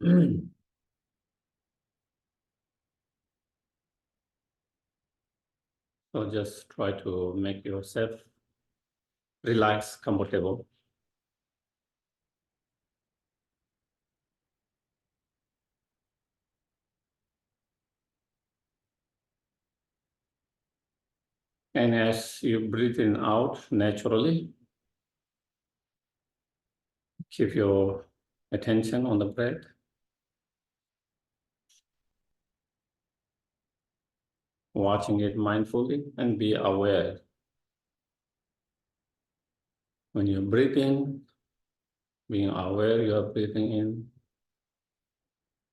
So just try to make yourself relaxed, comfortable. And as you breathe in out naturally, keep your attention on the breath. Watching it mindfully and be aware. When you breathe in, being aware you are breathing in.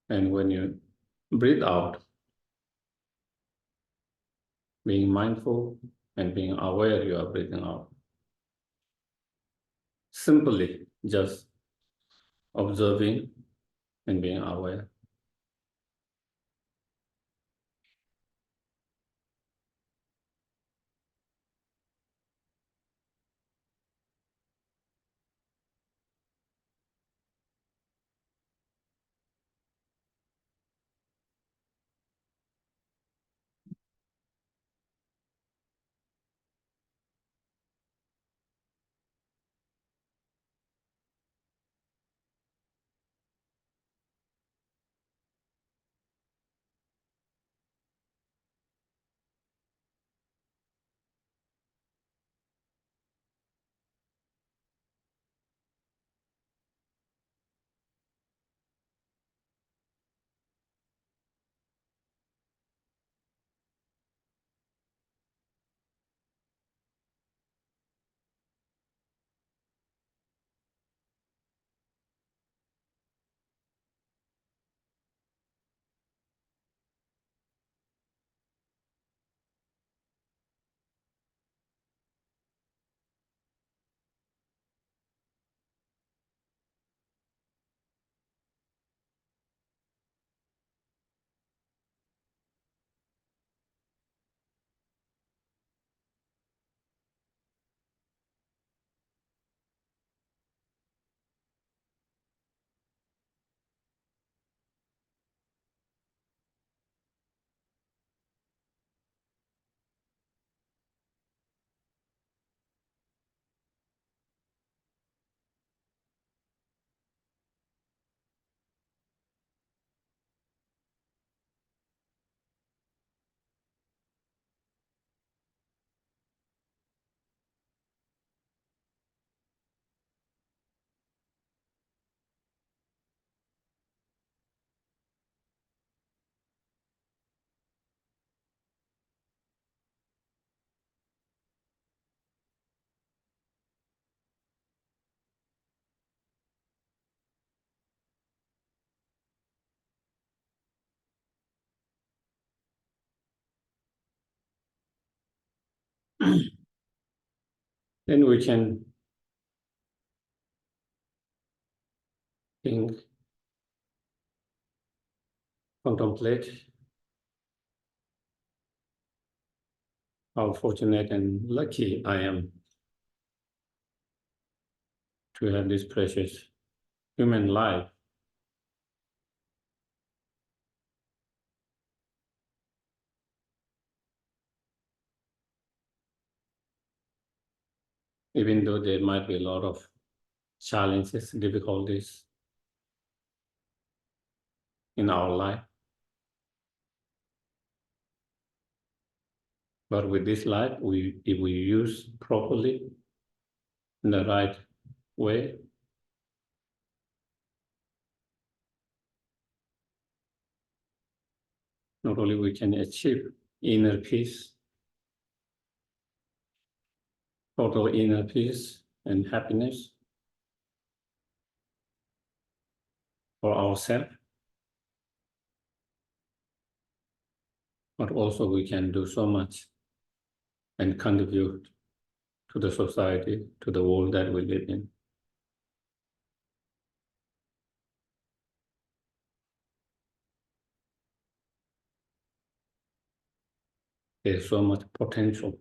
And when you breathe out, being mindful and being aware you are breathing out. Simply just observing and being aware. Then we can think, contemplate how fortunate and lucky I am to have this precious human life. Even though there might be a lot of challenges, difficulties in our life. But with this life, if we use properly in the right way, not only we can achieve inner peace, total inner peace and happiness for ourselves, but also we can do so much and contribute to the society, to the world that we live in. There's so much potential.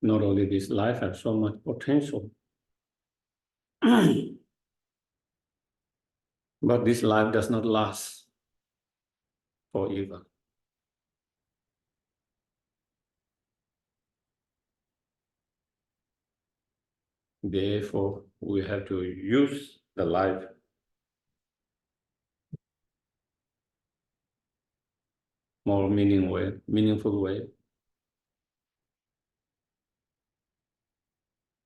not only this life has so much potential, but this life does not last forever. Therefore, we have to use the life more meaningful way,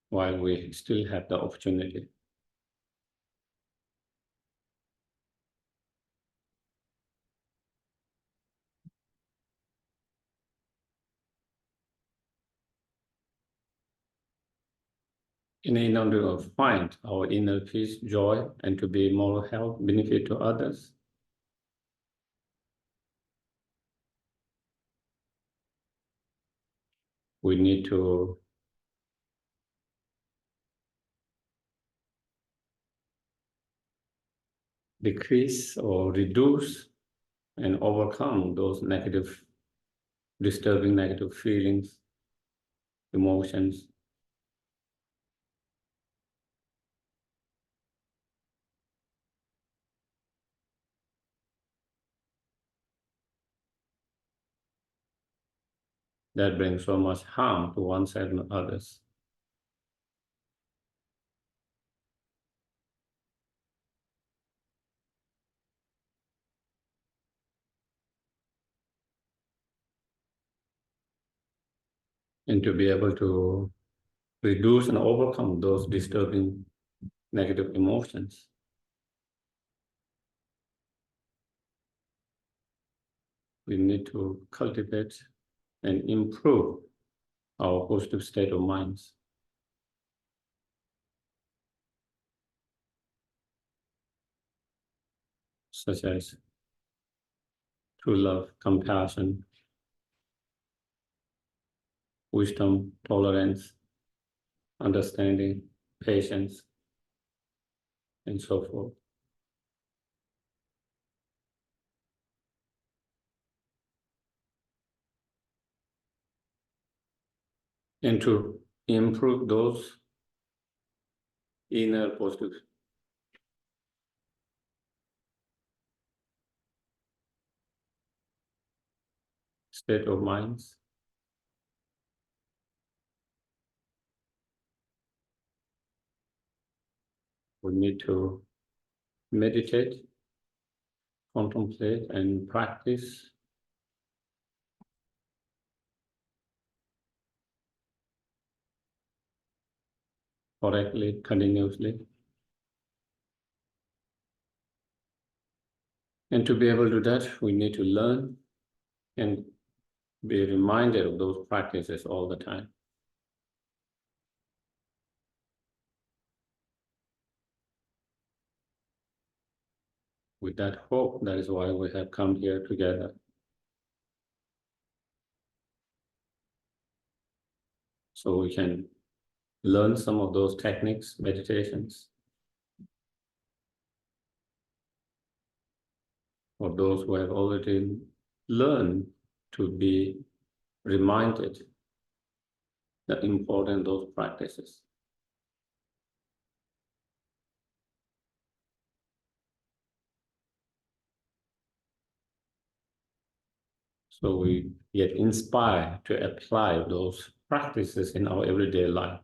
while we still have the opportunity. In order to find our inner peace, joy, and to be more health, benefit to others, we need to decrease or reduce and overcome those disturbing negative feelings, emotions, that bring so much harm to oneself and others. And to be able to reduce and overcome those disturbing negative emotions, we need to cultivate and improve our positive state of minds, such as true love, compassion, wisdom, tolerance, understanding, patience, and so forth. And to improve those inner positive state of minds, we need to meditate, contemplate, and practice correctly, continuously. And to be able to do that, we need to learn and be reminded of those practices all the time. With that hope, that is why we have come here together. So we can learn some of those techniques, meditations, for those who have already learned to be reminded the importance of those practices. So we get inspired to apply those practices in our everyday life.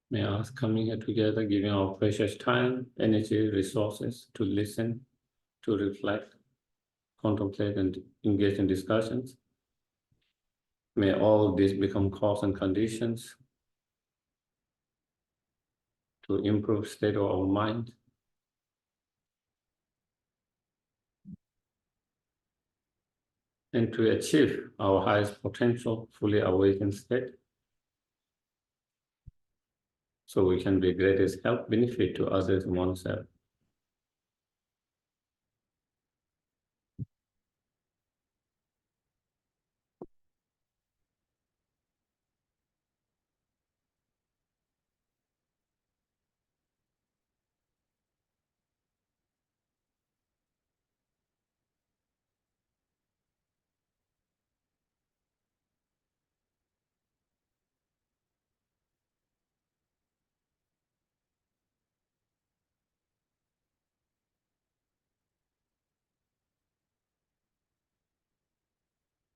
May I ask, coming here together, giving our precious time, energy, resources to listen, to reflect, contemplate, and engage in discussions. May all this become cause and conditions to improve state of our mind, and to achieve our highest potential, fully awakened state, so we can be greatest help, benefit to others and oneself.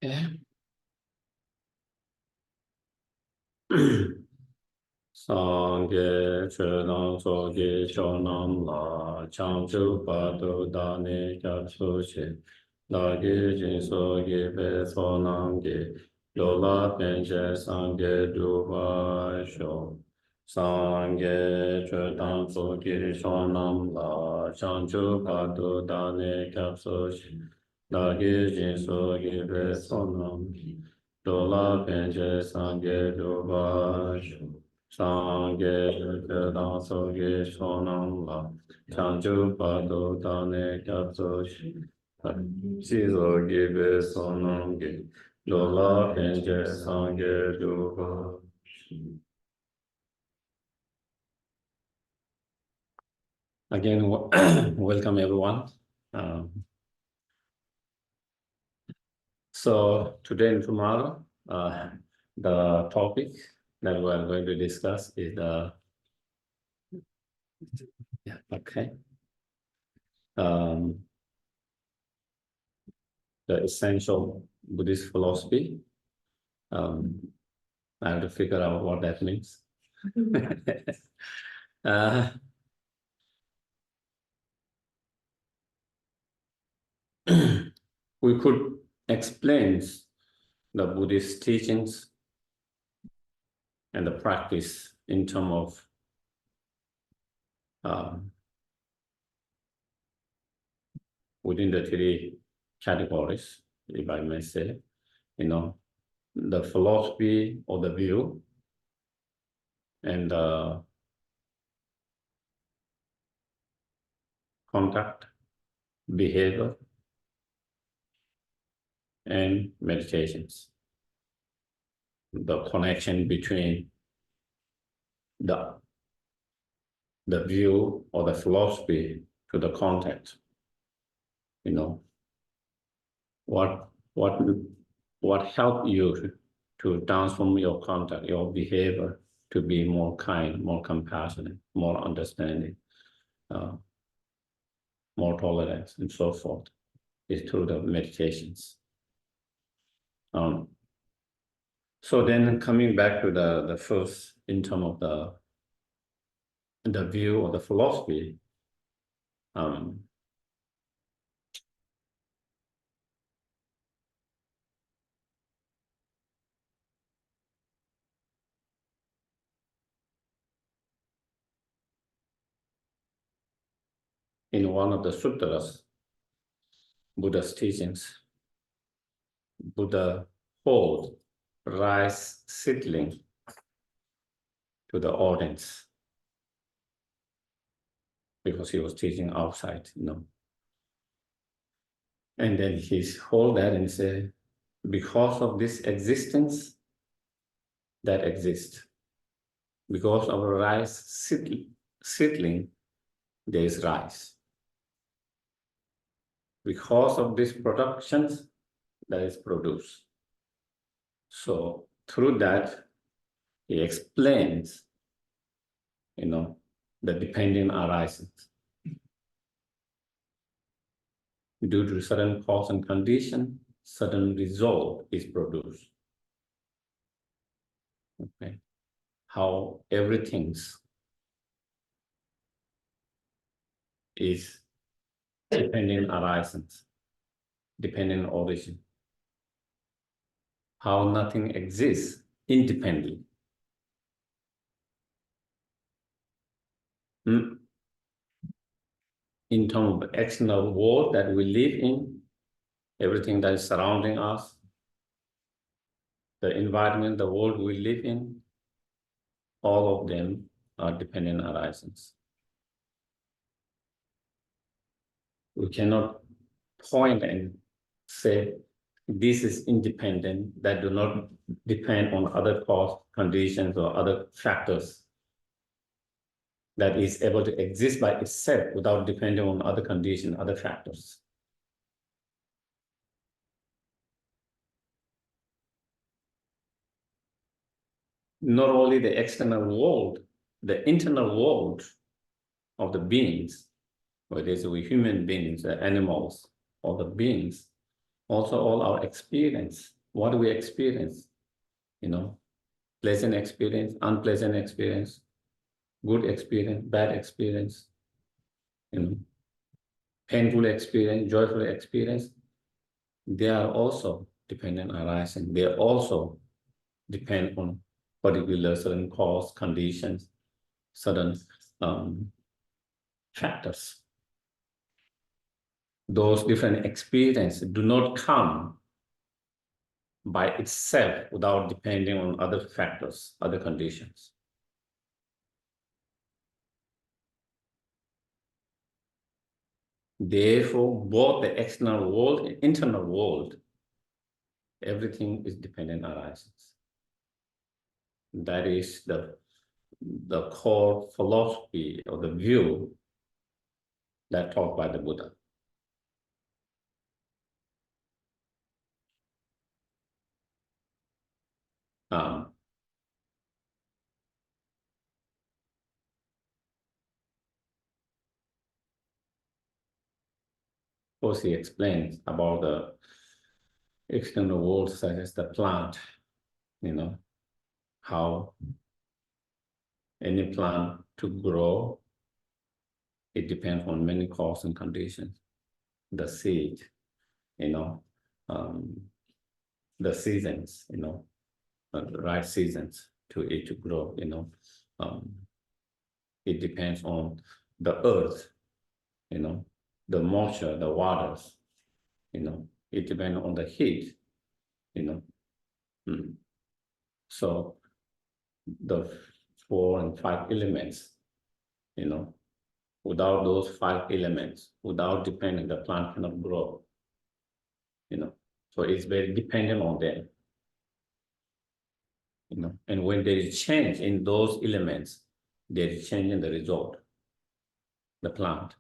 Yeah. Sangye Chödang Sogi Shonam La Changchu Padu Dani Kyatsu Shi Dagi Jin Sogi Be Sonam Gi Lola Penche Sangye Duba Sho Sangye Chödang Sogi Shonam La Changchu Padu Dani Kyatsu Shi Dagi Jin Sogi Be Sonam Gi Lola Penche Sangye Duba Sho Sangye Kedang Soge Shonam La Chanchu Pado Dane Kyatso Shizo Gibe Sonam Ge Lola Penche Sangye Duba. Again, welcome everyone. So today and tomorrow, the topic that we are going to discuss is the the essential Buddhist philosophy. I have to figure out what that means. We could explain the Buddhist teachings and the practice in terms of within the three categories, if I may say, the philosophy or the view and the contact, behavior, and meditations. The connection between the view or the philosophy to the contact. What helped you to transform your contact, your behavior to be more kind, more compassionate, more understanding, more tolerance, and so forth, is through the meditations. So then coming back to the first in terms of the view or the philosophy, in one of the sutras, Buddha's teachings, Buddha holds rice seedling to the audience because he was teaching outside, And then he hold that and say, because of this existence that exists, because of rice seedling, there is rice. Because of this productions, that is produced. So through that, he explains, the dependent arisings. Due to certain cause and condition, certain result is produced. Okay. How everything is dependent arisings, dependent origin. How nothing exists independently. In terms of the external world that we live in, everything that is surrounding us, the environment, the world we live in, all of them are dependent arisings. We cannot point and say this is independent, that do not depend on other cause, conditions, or other factors, that is able to exist by itself without depending on other conditions, other factors. Not only the external world, the internal world of the beings, whether it's we human beings, the animals, or the beings, Also all our experience, what we experience, pleasant experience, unpleasant experience, good experience, bad experience, painful experience, joyful experience, they are also dependent arising. They also depend on particular certain cause, conditions, certain factors. Those different experiences do not come by itself without depending on other factors, other conditions. Therefore, both the external world and internal world, everything is dependent arises. That is the core philosophy or the view that taught by the Buddha. Of course, he explains about the external world such as the plant, how any plant to grow, it depends on many causes and conditions. The seed, the seasons, the right seasons to it to grow, it depends on the earth, the moisture, the waters, it depends on the heat, So the 4 and 5 elements, without those 5 elements, without depending, the plant cannot grow, So it's very dependent on them, And when there is change in those elements, there is change in the result, the plant.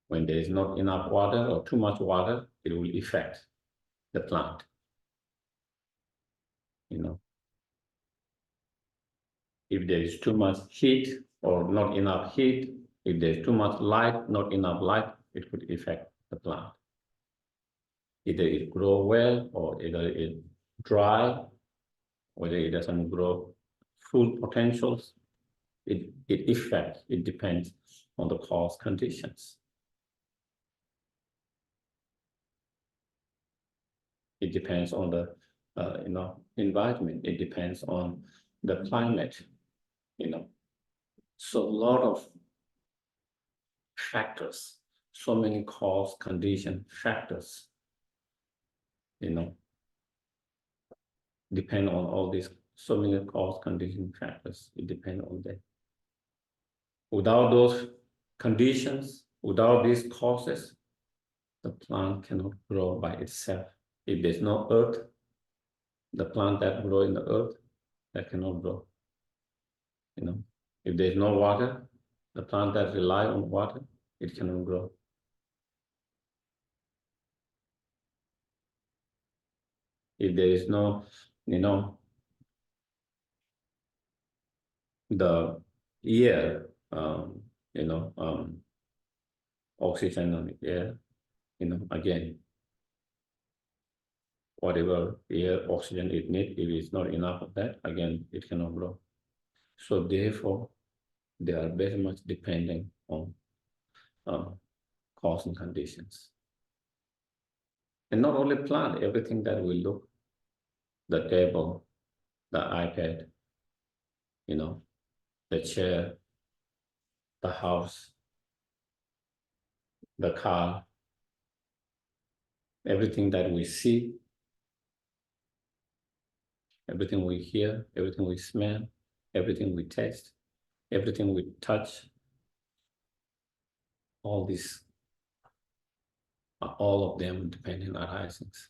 When there is not enough water or too much water, it will affect the plant, If there is too much heat or not enough heat, if there's too much light, not enough light, it could affect the plant. Either it grow well or either it dry, whether it doesn't grow full potentials. It affects, it depends on the cause conditions. It depends on the environment. It depends on the climate, So a lot of factors, so many cause condition factors, depend on all these, so many cause condition factors. It depends on that. Without those conditions, without these causes, the plant cannot grow by itself. If there's no earth, the plant that grow in the earth, that cannot grow. If there's no water, the plant that rely on water, it cannot grow. If there is no, the air, oxygen on the air, again, whatever air, oxygen it needs, if it's not enough of that, again, it cannot grow. So therefore, they are very much depending on cause and conditions. And not only plant, everything that we look, the table, the iPad, the chair, the house, the car, everything that we see, everything we hear, everything we smell, everything we taste, everything we touch, all these are all of them dependent arisings.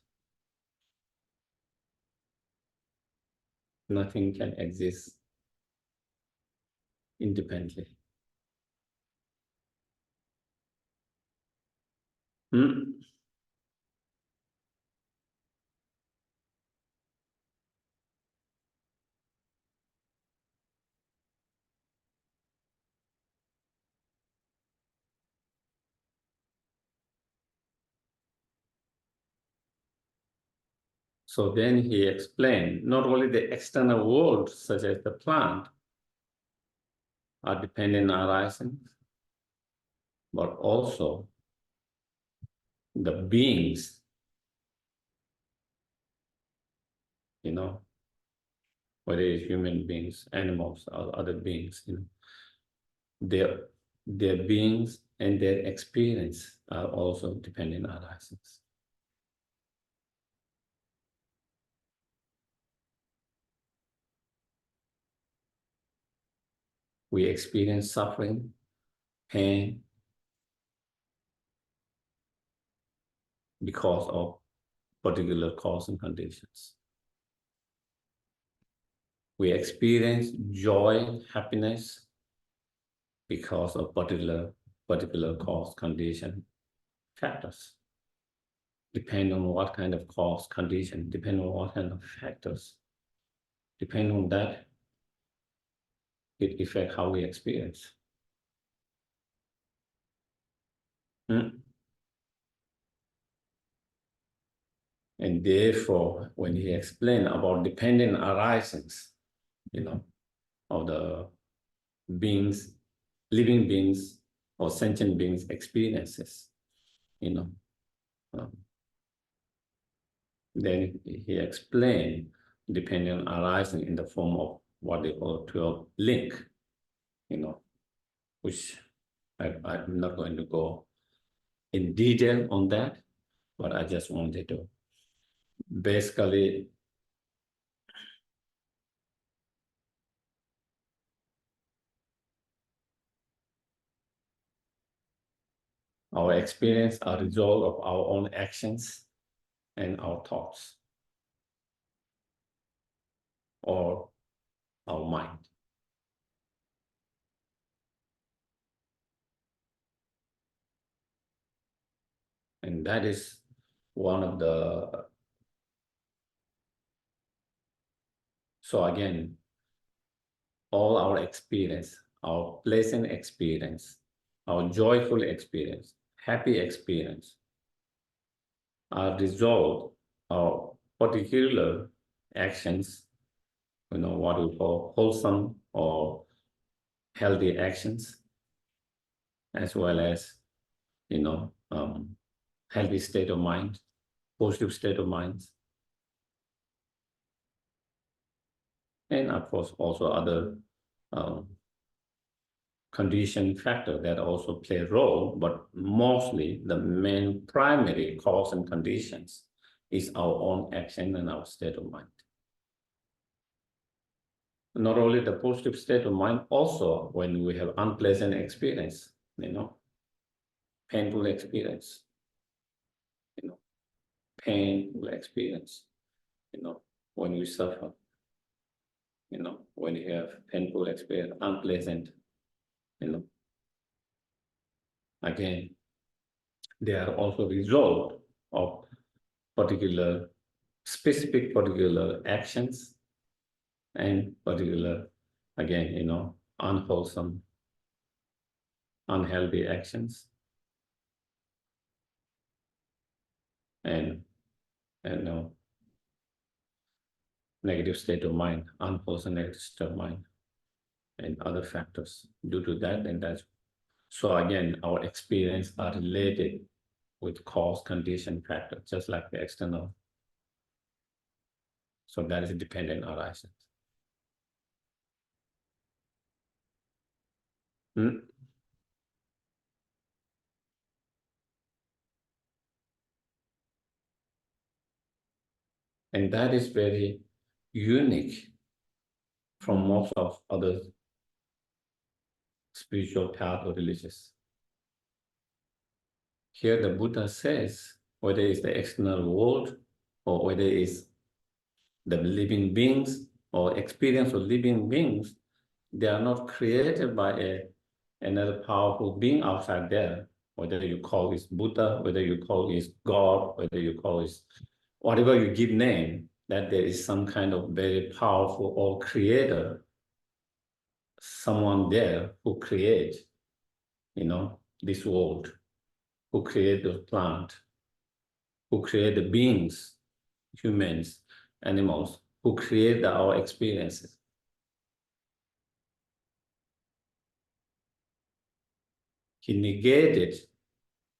Nothing can exist independently. So then he explained not only the external world, such as the plant, are dependent arising, but also the beings, whether it's human beings, animals, or other beings, their beings and their experience are also dependent arisings. We experience suffering, pain, because of particular cause and conditions. We experience joy, happiness, because of particular cause, condition, factors. Depend on what kind of cause, condition, depend on what kind of factors. Depend on that, it affects how we experience. And therefore, when he explained about dependent arisings, of the beings, living beings or sentient beings' experiences, then he explained dependent arising in the form of what they call 12 link, which I'm not going to go in detail on that, but I just wanted to basically our experience are a result of our own actions and our thoughts or our mind. And that is one of the, so again, all our experience, our pleasant experience, our joyful experience, happy experience, are result of particular actions, what we call wholesome or healthy actions, as well as, healthy state of mind, positive state of mind, and of course also other condition factor that also play a role, but mostly the main primary cause and conditions is our own action and our state of mind. Not only the positive state of mind, also when we have unpleasant experience, painful experience, painful experience, when we suffer, when you have painful experience, unpleasant, again, they are also result of specific particular actions and particular, again, unwholesome, unhealthy actions, and negative state of mind, unwholesome negative state of mind, and other factors due to that. And that's, so again, our experience are related with cause, condition, factor, just like the external. So that is a dependent arising. And that is very unique from most of other spiritual path or religious. Here the Buddha says, whether it's the external world or whether it's the living beings or experience of living beings, they are not created by another powerful being outside there, whether you call it Buddha, whether you call it God, whether you call it whatever you give name, that there is some kind of very powerful or creator, someone there who creates, this world, who create the plant, who create the beings, humans, animals, who create our experiences. He negated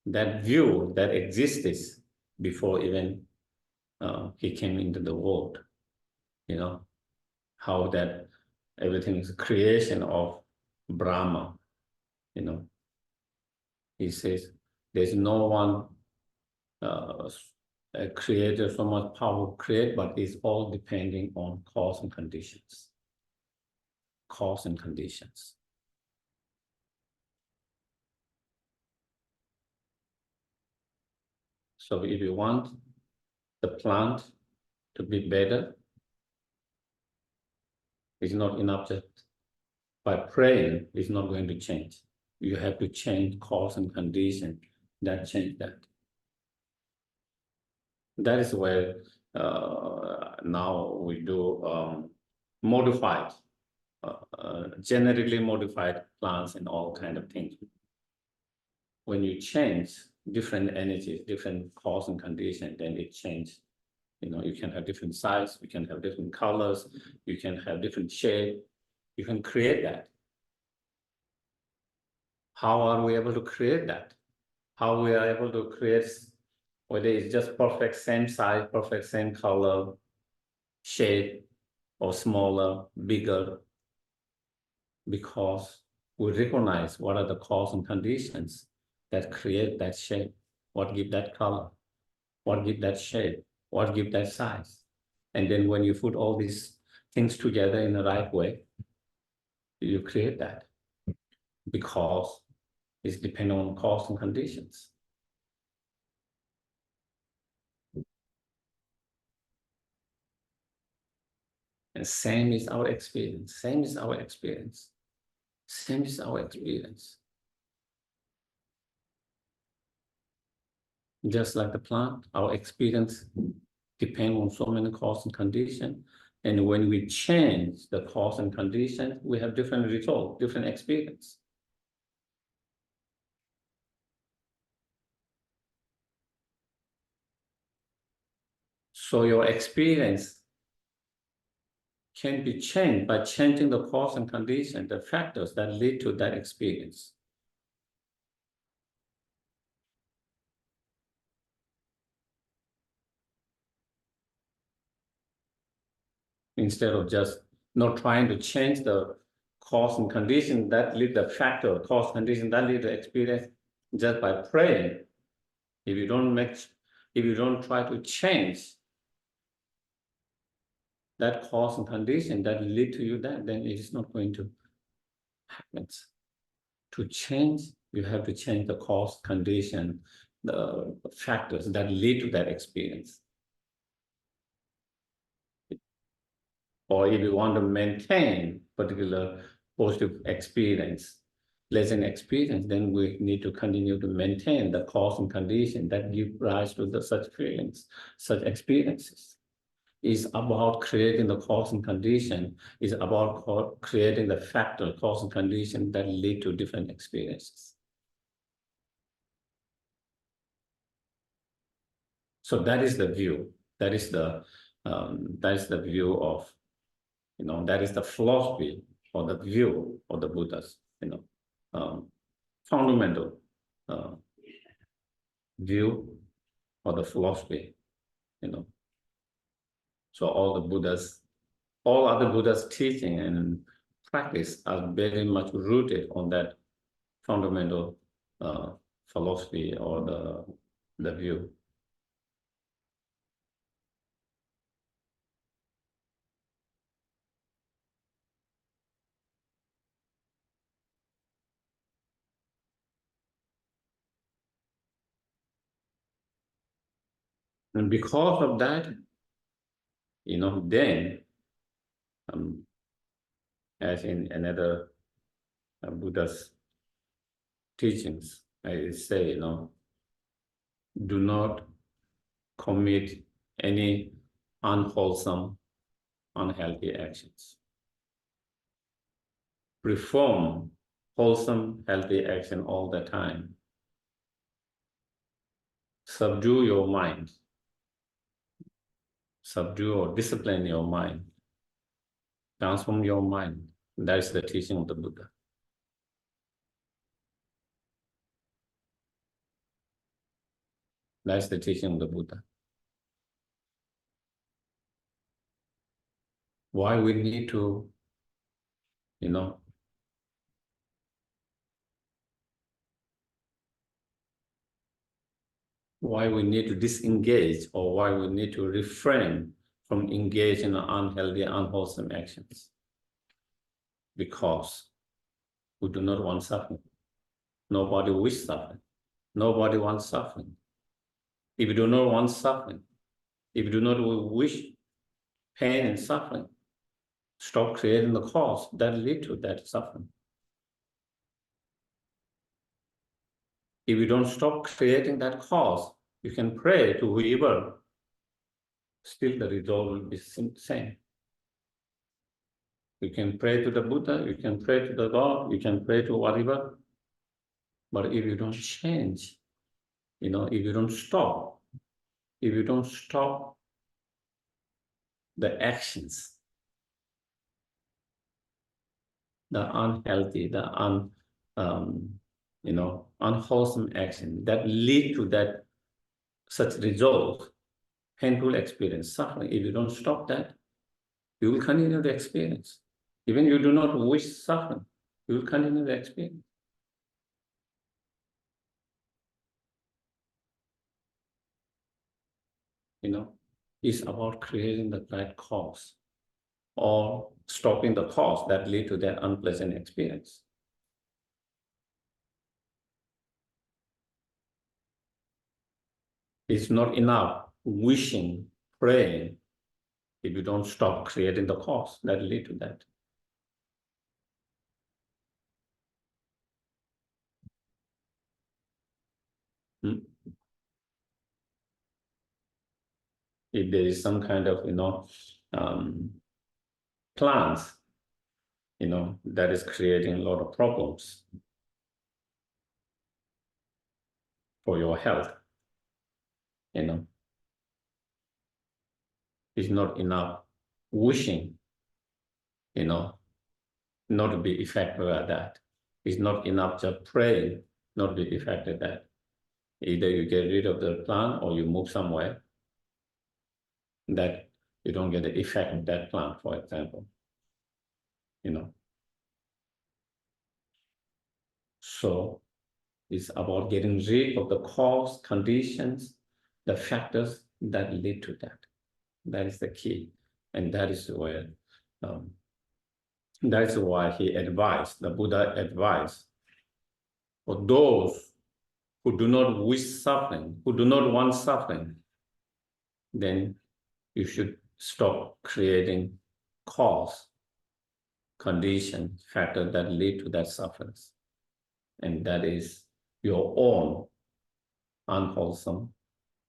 that view that existed before even he came into the world. You know, how that everything is a creation of Brahma. You know, he says there's no one a creator, so much power to create, but it's all depending on cause and conditions. Cause and conditions. So if you want the plant to be better, it's not enough just by praying, it's not going to change. You have to change cause and condition that change that. That is where now we do modified, genetically modified plants and all kind of things. When you change different energies, different cause and condition, then it changes. You know, you can have different size, you can have different colors, you can have different shape, you can create that. How are we able to create that? How we are able to create, whether it's just perfect same size, perfect same color, shape, or smaller, bigger, because we recognize what are the cause and conditions that create that shape, what give that color, what give that shape, what give that size. And then when you put all these things together in the right way, you create that, because it's dependent on cause and conditions. And same is our experience, same is our experience, same is our experience. Just like the plant, our experience depends on so many cause and conditions. And when we change the cause and conditions, we have different results, different experience. So your experience can be changed by changing the cause and condition, the factors that lead to that experience. Instead of just not trying to change the cause and condition that lead the factor, cause condition that lead to experience, just by praying. If you don't try to change that cause and condition that lead to you that, then it is not going to happen. To change, you have to change the cause, condition, the factors that lead to that experience. Or if you want to maintain particular positive experience, pleasant experience, then we need to continue to maintain the cause and condition that give rise to such feelings, such experiences. Is about creating the cause and condition, is about creating the factor, cause and condition that lead to different experiences. So that is the view. That is the view of, that is the philosophy or the view of the Buddhas, fundamental view or the philosophy, So all other Buddhas' teaching and practice are very much rooted on that fundamental philosophy or the view. And because of that, then, as in another Buddha's teachings, I say, do not commit any unwholesome, unhealthy actions. Perform wholesome, healthy action all the time. Subdue your mind. subdue or discipline your mind, transform your mind. That is the teaching of the Buddha. That's the teaching of the Buddha. Why we need to, why we need to disengage, or why we need to refrain from engaging in unhealthy, unwholesome actions. Because we do not want suffering. Nobody wishes suffering. Nobody wants suffering. If you do not want suffering, if you do not wish pain and suffering, stop creating the cause that lead to that suffering. If you don't stop creating that cause, you can pray to whoever, still the result will be the same. You can pray to the Buddha, you can pray to the God, you can pray to whatever, but if you don't change, if you don't stop, the actions, the unhealthy, the unwholesome action that lead to that such result, painful experience, suffering. If you don't stop that, you will continue to experience. Even you do not wish suffering, you will continue to experience. It's about creating the right cause or stopping the cause that lead to that unpleasant experience. It's not enough wishing, praying, if you don't stop creating the cause that lead to that. If there is some kind of, plants, that is creating a lot of problems for your health, it's not enough wishing, not to be effective at that. It's not enough just praying, not to be effective at that. Either you get rid of the plant or you move somewhere that you don't get the effect of that plant, for example. So it's about getting rid of the cause, conditions, the factors that lead to that. That is the key. And that is where, that's why the Buddha advised for those who do not wish suffering, who do not want suffering, then you should stop creating cause, condition, factor that lead to that suffering. And that is your own unwholesome,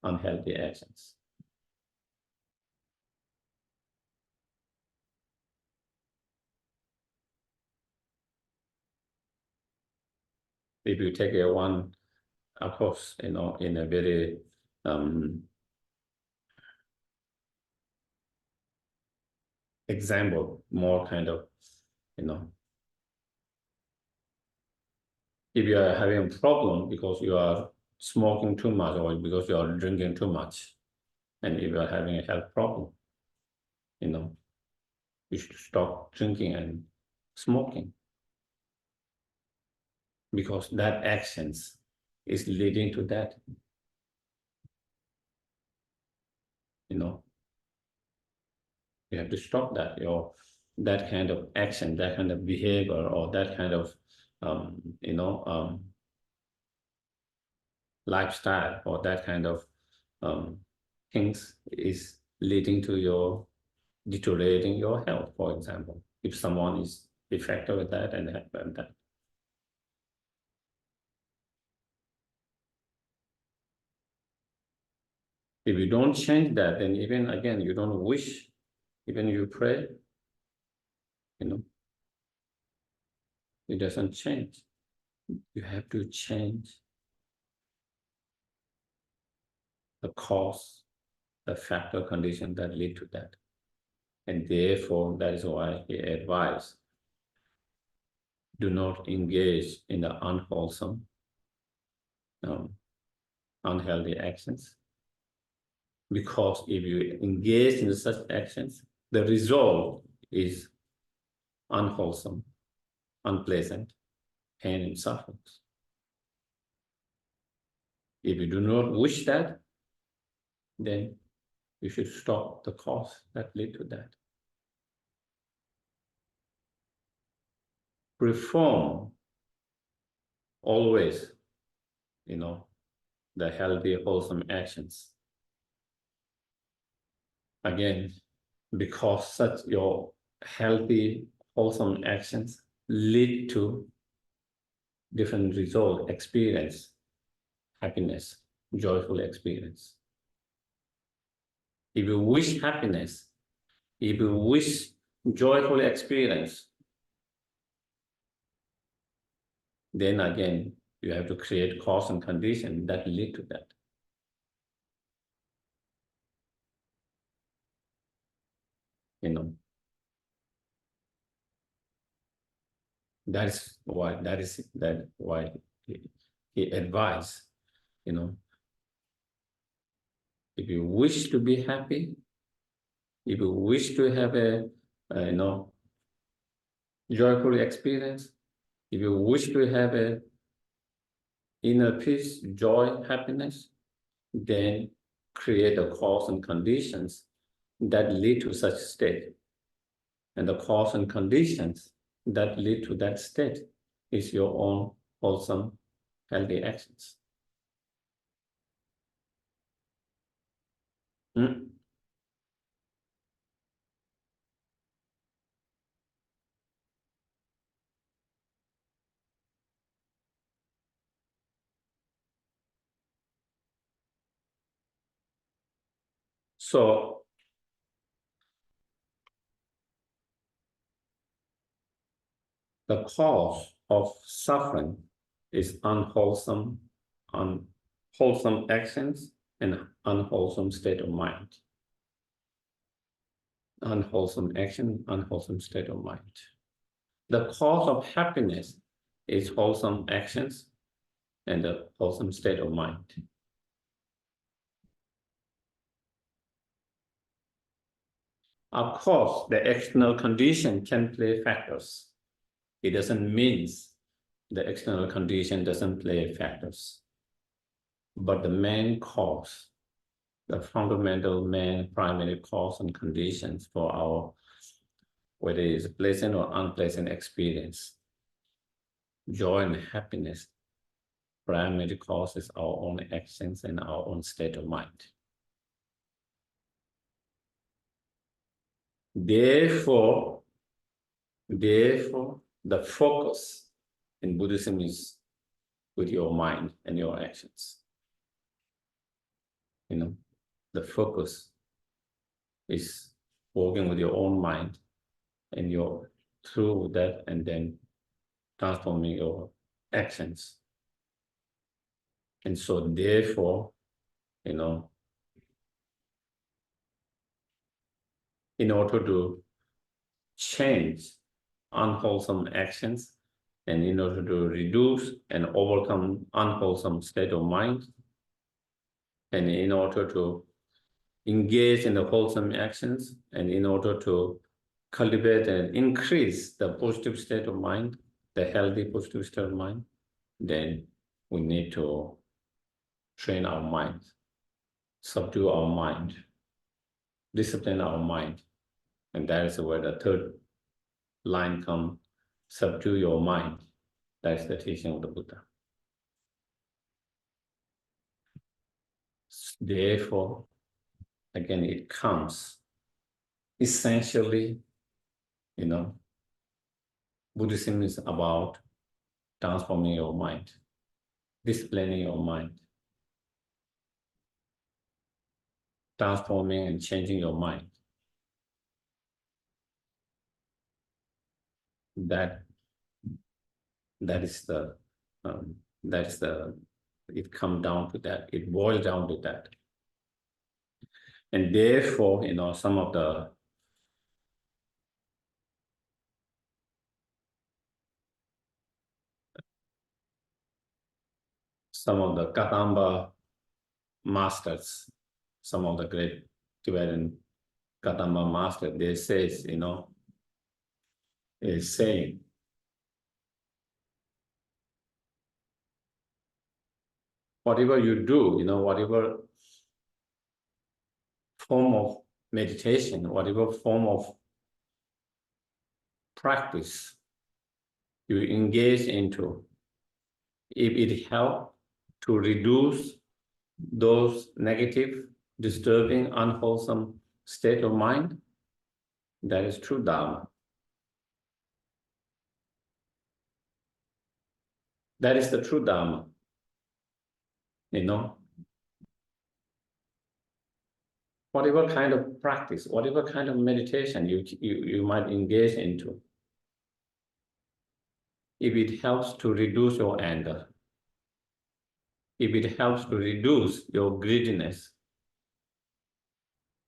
unhealthy actions. If you take one, of course, in a very example, more kind of, if you are having a problem because you are smoking too much or because you are drinking too much, and if you are having a health problem, you should stop drinking and smoking, because that actions is leading to that. You have to stop that, that kind of action, that kind of behavior, or that kind of lifestyle, or that kind of things is leading to your deteriorating your health, for example, if someone is effective with that and that. If you don't change that, then even again, you don't wish, even you pray, it doesn't change. You have to change the cause the factor condition that lead to that. And therefore, that is why he advised, do not engage in the unwholesome, unhealthy actions. Because if you engage in such actions, the result is unwholesome, unpleasant, pain and suffering. If you do not wish that, then you should stop the cause that lead to that. Reform always, the healthy, wholesome actions. Again, because such your healthy, wholesome actions lead to different result, experience, happiness, joyful experience. If you wish happiness, if you wish joyful experience, then again, you have to create cause and condition that lead to that. That is why he advised, if you wish to be happy, if you wish to have a joyful experience, if you wish to have a inner peace, joy, happiness, then create the cause and conditions that lead to such state. And the cause and conditions that lead to that state is your own wholesome, healthy actions. So the cause of suffering is unwholesome actions and unwholesome state of mind. Unwholesome action, unwholesome state of mind. The cause of happiness is wholesome actions and a wholesome state of mind. Of course, the external condition can play factors. It doesn't mean the external condition doesn't play factors. But the main cause, the fundamental main primary cause and conditions for our, whether it is pleasant or unpleasant experience, joy and happiness, primary cause is our own actions and our own state of mind. Therefore, the focus in Buddhism is with your mind and your actions. The focus is working with your own mind and through that, and then transforming your actions. And so therefore, in order to change unwholesome actions, and in order to reduce and overcome unwholesome state of mind, and in order to engage in the wholesome actions, and in order to cultivate and increase the positive state of mind, the healthy positive state of mind, then we need to train our mind, subdue our mind, discipline our mind. And that is where the third line comes, subdue your mind. That is the teaching of the Buddha. Therefore, again, it comes essentially, Buddhism is about transforming your mind, disciplining your mind, transforming and changing your mind. It comes down to that. It boils down to that. And therefore, some of the Kadamba masters, some of the great Tibetan Kadamba masters, they say, is saying, whatever you do, whatever form of meditation, whatever form of practice you engage into, if it helps to reduce those negative, disturbing, unwholesome state of mind, that is true Dharma. That is the true Dharma. Whatever kind of practice, whatever kind of meditation you might engage into, if it helps to reduce your anger, if it helps to reduce your greediness,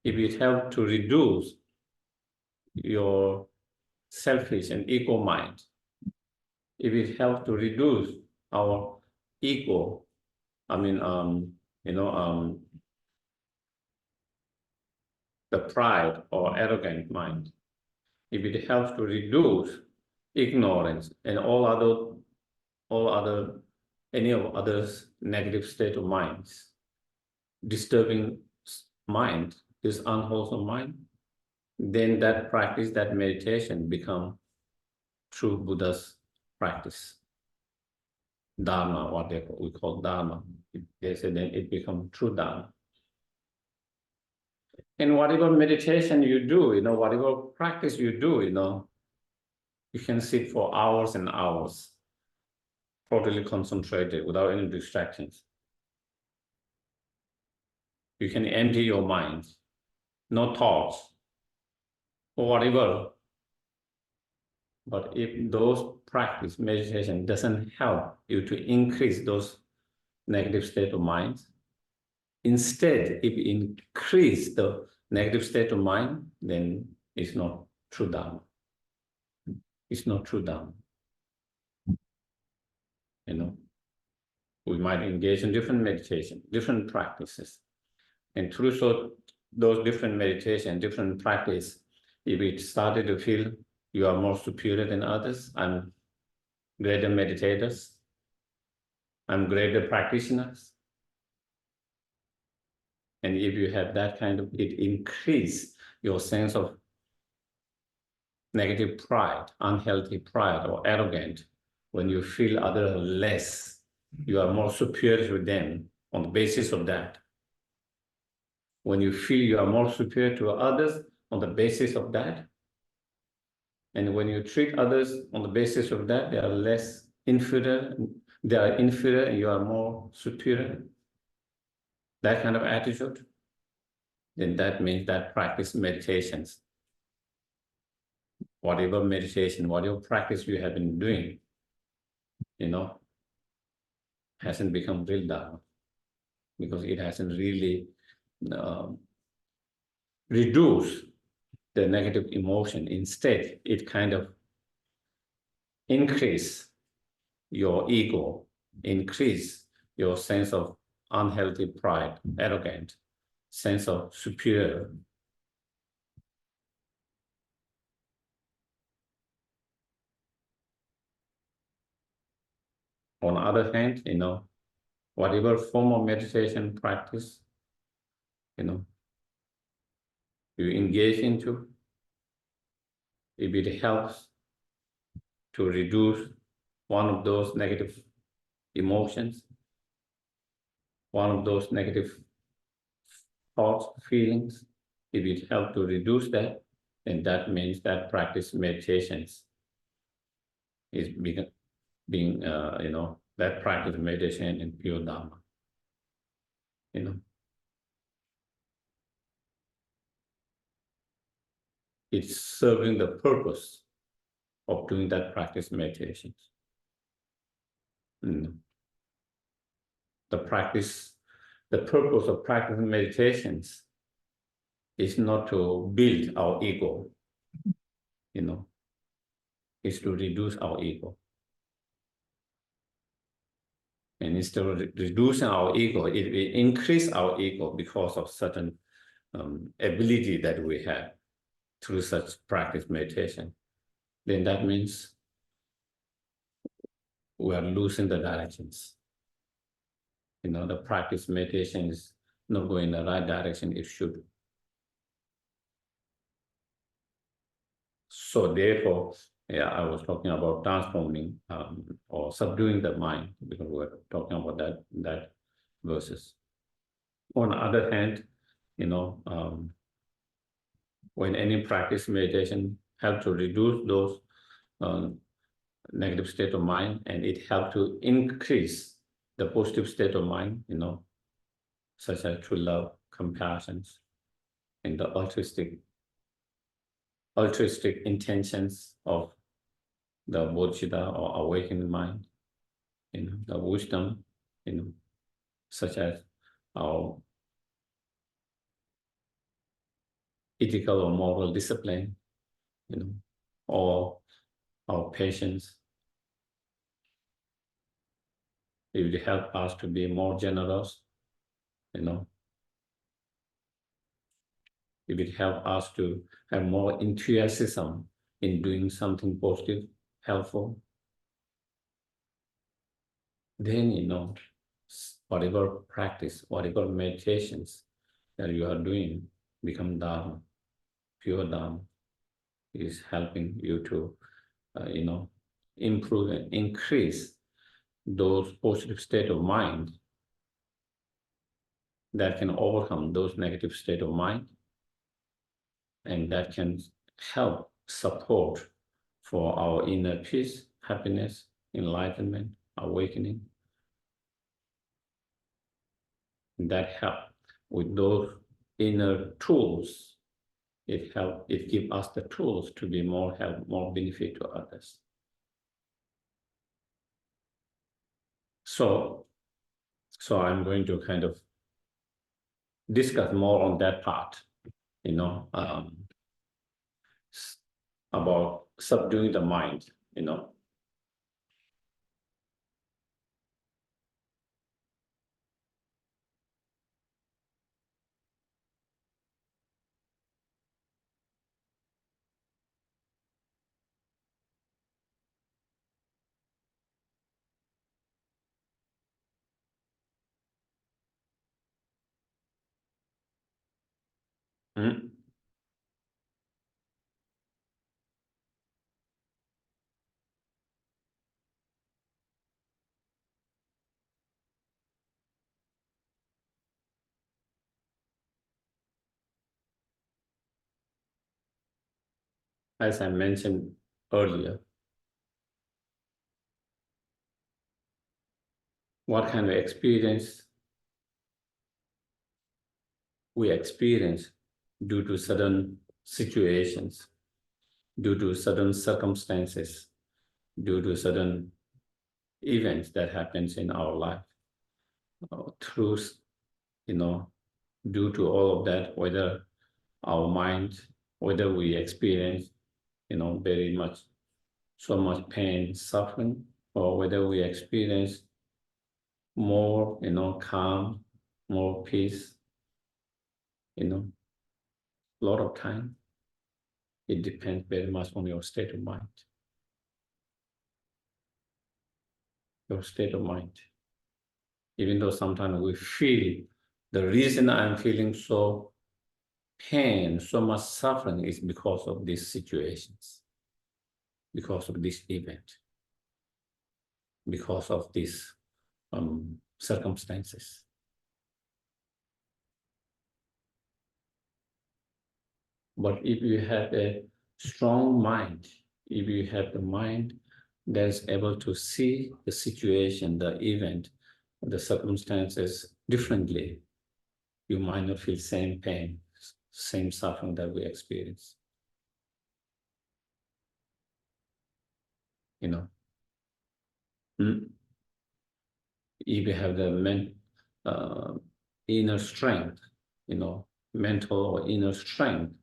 if it helps to reduce your selfish and ego mind, if it helps to reduce our ego, the pride or arrogant mind, if it helps to reduce ignorance and any of others negative state of minds, disturbing mind, this unwholesome mind, then that practice, that meditation become true Buddha's practice. Dharma, what we call Dharma. They say then it becomes true Dharma. And whatever meditation you do, whatever practice you do, you can sit for hours and hours, totally concentrated without any distractions. You can empty your mind, no thoughts, or whatever. But if those practice meditation doesn't help you to increase those negative state of mind, instead, if you increase the negative state of mind, then it's not true Dharma. It's not true Dharma. We might engage in different meditation, different practices. And through those different meditation, different practice, if it started to feel you are more superior than others, I'm greater meditators, I'm greater practitioners. And if you have that kind of, it increase your sense of negative pride, unhealthy pride or arrogant. When you feel others less, you are more superior to them on the basis of that. When you feel you are more superior to others on the basis of that, and when you treat others on the basis of that, they are less inferior, they are inferior and you are more superior, that kind of attitude, then that means that practice meditations. Whatever meditation, whatever practice you have been doing, hasn't become real Dharma because it hasn't really reduced the negative emotion. Instead, it kind of increase your ego, increase your sense of unhealthy pride, arrogant, sense of superior. On the other hand, whatever form of meditation practice, you engage into, if it helps to reduce one of those negative emotions, one of those negative thoughts, feelings, if it helps to reduce that, then that means that practice meditations is being that practice meditation in pure Dharma. It's serving the purpose of doing that practice meditations. The purpose of practicing meditations is not to build our ego, is to reduce our ego. And instead of reducing our ego, it will increase our ego because of certain ability that we have through such practice meditation. Then that means we are losing the directions. The practice meditation is not going in the right direction it should. So therefore, I was talking about transforming or subduing the mind, because we're talking about that verses. On the other hand, when any practice meditation help to reduce those negative state of mind, and it help to increase the positive state of mind, such as true love, compassion, and the altruistic intentions of the bodhicitta or awakened mind, the wisdom, such as our ethical or moral discipline, or our patience. It will help us to be more generous, It will help us to have more enthusiasm in doing something positive, helpful. Then, whatever practice, whatever meditations that you are doing become Dharma, pure Dharma, is helping you to, improve and increase those positive state of mind that can overcome those negative state of mind, and that can help support for our inner peace, happiness, enlightenment, awakening. That help with those inner tools. It gives us the tools to be more help, more benefit to others. So I'm going to kind of discuss more on that part, about subduing the mind, Hmm? As I mentioned earlier, what kind of experience we experience due to sudden situations, due to sudden circumstances, due to sudden events that happens in our life, through, due to all of that, whether our mind, whether we experience, very much, so much pain, suffering, or whether we experience more, calm, more peace, a lot of time. It depends very much on your state of mind. Your state of mind. Even though sometimes we feel the reason I'm feeling so pain, so much suffering is because of these situations, because of this event, because of these circumstances. But if you have a strong mind, if you have the mind that is able to see the situation, the event, the circumstances differently, you might not feel same pain, same suffering that we experience. If you have the inner strength, mental or inner strength.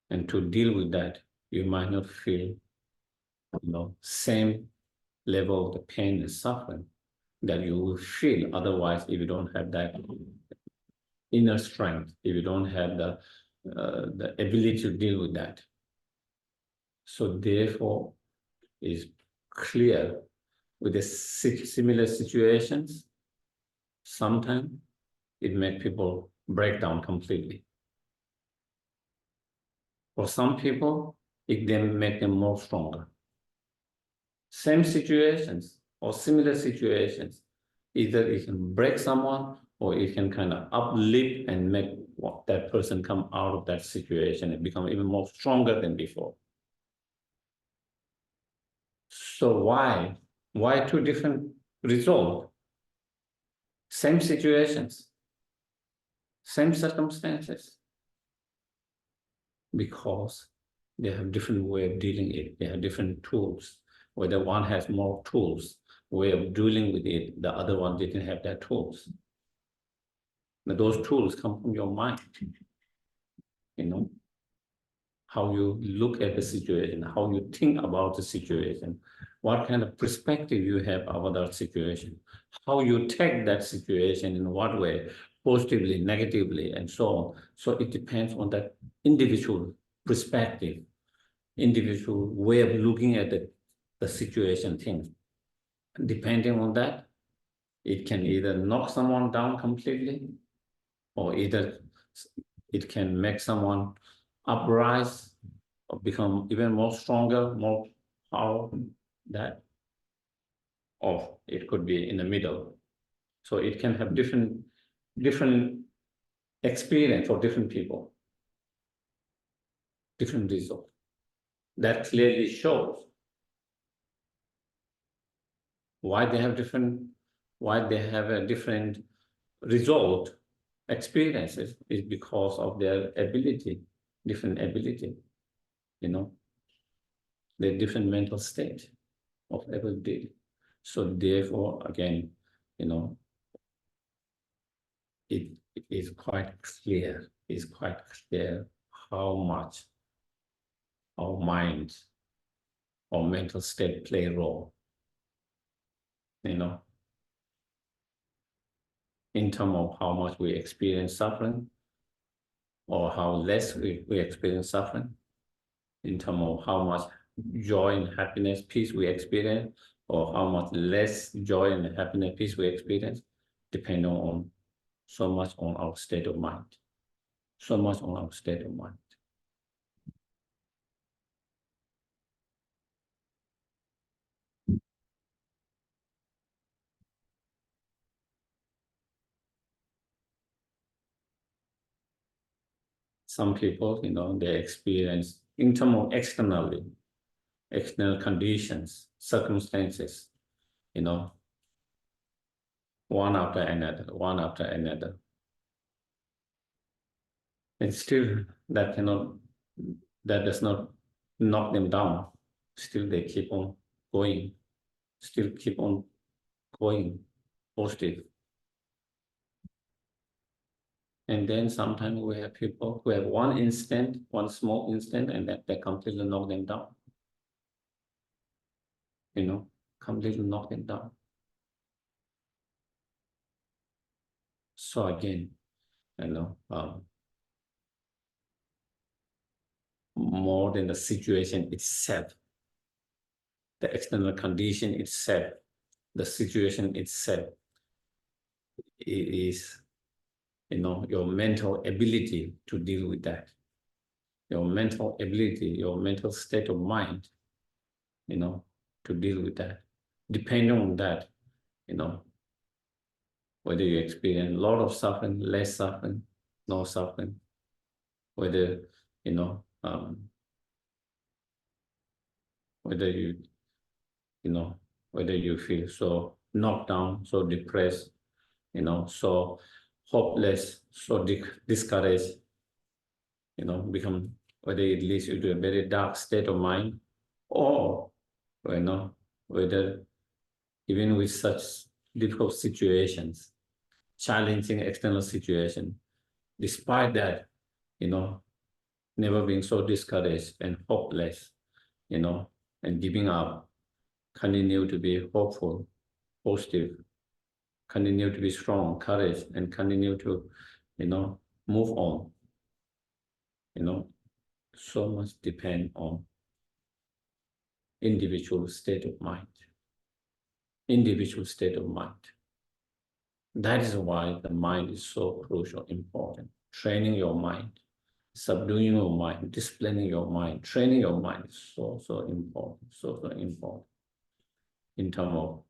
And to deal with that, you might not feel, same level of the pain and suffering that you will feel otherwise if you don't have that inner strength, if you don't have the ability to deal with that. So therefore, it's clear with the similar situations, sometimes it makes people break down completely. For some people, it then makes them more stronger. Same situations or similar situations, either it can break someone or it can kind of uplift and make that person come out of that situation and become even more stronger than before. So why? Why two different results? Same situations, same circumstances. Because they have different way of dealing with it. They have different tools. Whether one has more tools, way of dealing with it, the other one didn't have that tools. Now, those tools come from your mind, how you look at the situation, how you think about the situation, what kind of perspective you have about that situation, how you take that situation, in what way, positively, negatively, and so on. So it depends on that individual perspective, individual way of looking at the situation things. Depending on that, it can either knock someone down completely, or either it can make someone uprise or become even more stronger, more powerful, that, or it could be in the middle. So it can have different experience for different people, different result. That clearly shows why they have a different result experiences is because of their ability, different ability, their different mental state of ability. So therefore, again, it is quite clear, how much our mind or mental state play a role, in terms of how much we experience suffering or how less we experience suffering, in terms of how much joy and happiness, peace we experience, or how much less joy and happiness, peace we experience, depending on so much on our state of mind. So much on our state of mind. Some people, they experience in terms of external conditions, circumstances, one after another. And still that does not knock them down. Still they keep on going, positive. And then sometimes we have people who have one small instant, and that they completely knock them down. Completely knock them down. So again, more than the situation itself, the external condition itself, the situation itself, it is, your mental ability to deal with that, your mental ability, your mental state of mind, to deal with that. Depending on that, whether you experience a lot of suffering, less suffering, no suffering, whether, whether you feel so knocked down, so depressed, so hopeless, so discouraged, become, whether it leads you to a very dark state of mind, or, whether even with such difficult situations, challenging external situation, despite that, never being so discouraged and hopeless, and giving up, continue to be hopeful, positive, continue to be strong, courage, and continue to, move on. So much depend on individual state of mind. Individual state of mind. That is why the mind is so crucial, important. Training your mind, subduing your mind, disciplining your mind, training your mind is so important, so important in terms of,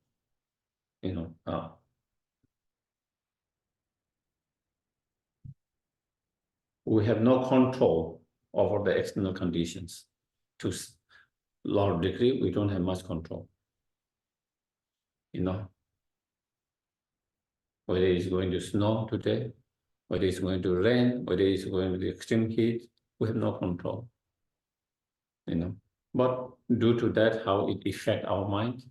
we have no control over the external conditions. To a large degree, we don't have much control. Whether it's going to snow today, whether it's going to rain, whether it's going to be extreme heat, we have no control. But due to that, how it affects our mind,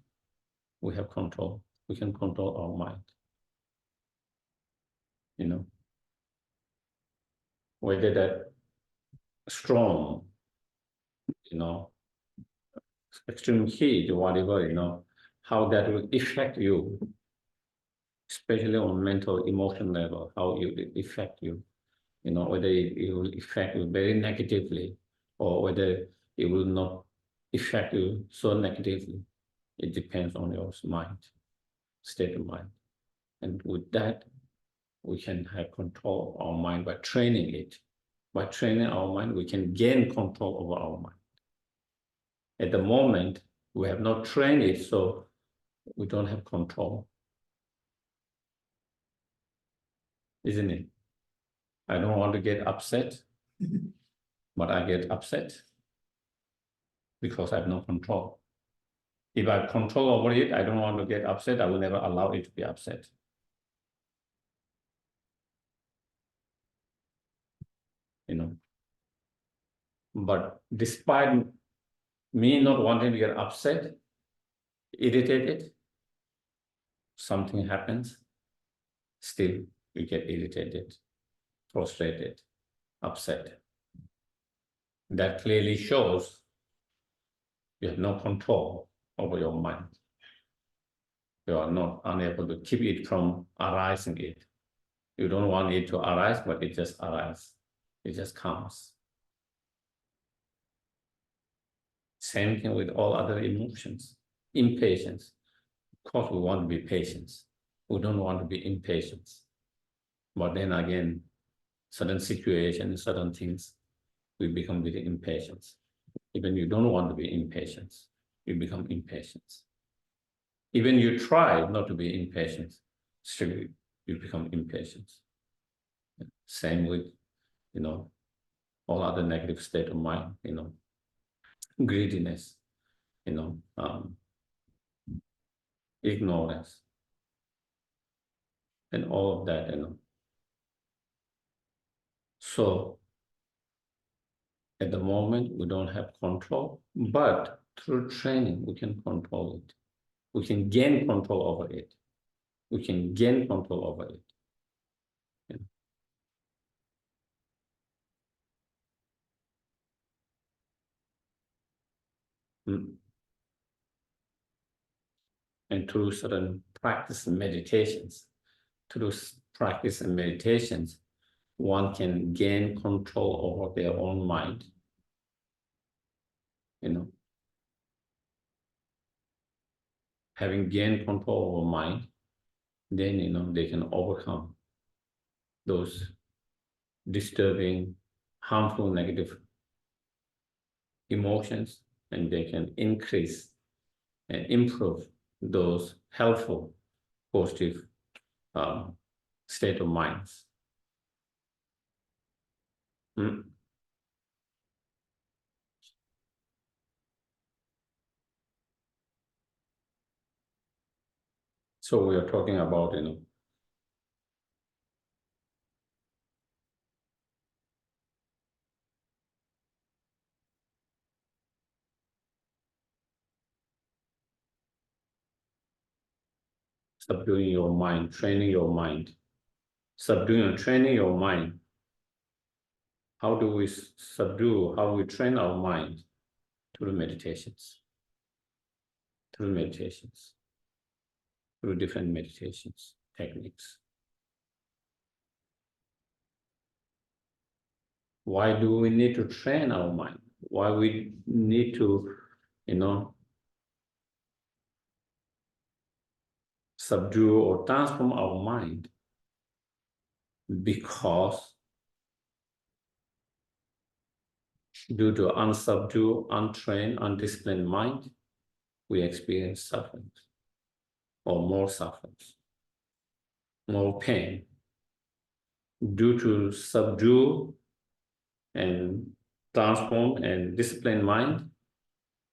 we have control. We can control our mind. Whether that strong, extreme heat, whatever, how that will affect you, especially on mental, emotional level, how it will affect you, whether it will affect you very negatively or whether it will not affect you so negatively. It depends on your mind, state of mind. And with that, we can have control of our mind by training it. By training our mind, we can gain control over our mind. At the moment, we have not trained it, so we don't have control. Isn't it? I don't want to get upset, but I get upset because I have no control. If I have control over it, I don't want to get upset. I will never allow it to be upset. But despite me not wanting to get upset, irritated, something happens, still we get irritated, frustrated, upset. That clearly shows you have no control over your mind. You are not unable to keep it from arising it. You don't want it to arise, but it just arises. It just comes. Same thing with all other emotions. Impatience. Of course, we want to be patient. We don't want to be impatient. But then again, certain situations, certain things, we become very impatient. Even you don't want to be impatient, you become impatient. Even you try not to be impatient, still you become impatient. Same with, all other negative state of mind, greediness, ignorance, and all of that, So at the moment, we don't have control, but through training, we can control it. We can gain control over it. We can gain control over it. And through certain practice and meditations, one can gain control over their own mind. Having gained control over mind, then they can overcome those disturbing, harmful, negative emotions, and they can increase and improve those helpful, positive state of minds. So we are talking about, subduing your mind, training your mind, subduing and training your mind How do we subdue, how we train our mind through meditations, through meditations, through different meditations, techniques. Why do we need to train our mind? Why we need to, subdue or transform our mind? Because due to unsubdued, untrained, undisciplined mind, we experience suffering or more suffering, more pain. Due to subdue and transform and disciplined mind,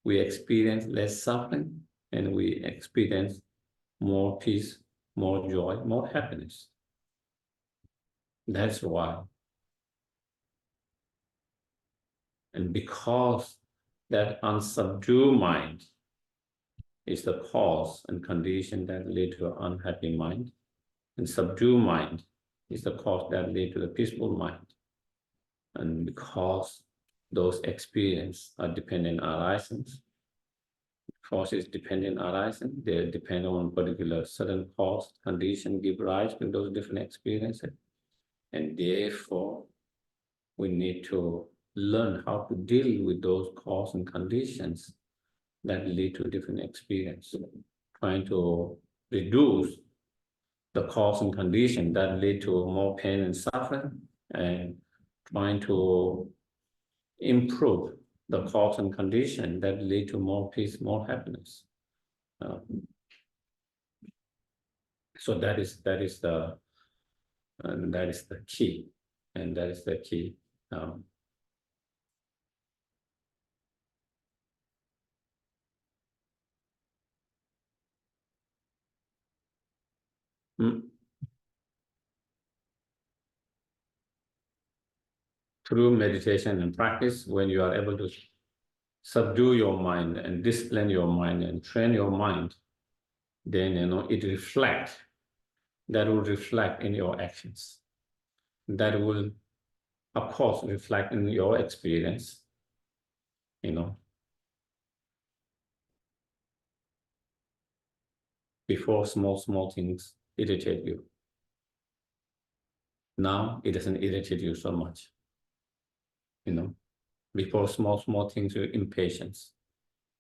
we experience less suffering and we experience more peace, more joy, more happiness. That's why. And because that unsubdued mind is the cause and condition that lead to an unhappy mind, and subdued mind is the cause that lead to the peaceful mind. And because those experiences are dependent arisings, causes dependent arising, they depend on particular certain cause, condition give rise to those different experiences. And therefore, we need to learn how to deal with those cause and conditions that lead to different experiences. Trying to reduce the cause and condition that lead to more pain and suffering, and trying to improve the cause and condition that lead to more peace, more happiness. So that is the key, and that is the key. Through meditation and practice, when you are able to subdue your mind and discipline your mind and train your mind, then it reflects. That will reflect in your actions. That will, of course, reflect in your experience. Before small things irritate you. Now it doesn't irritate you so much. Before small things were impatience,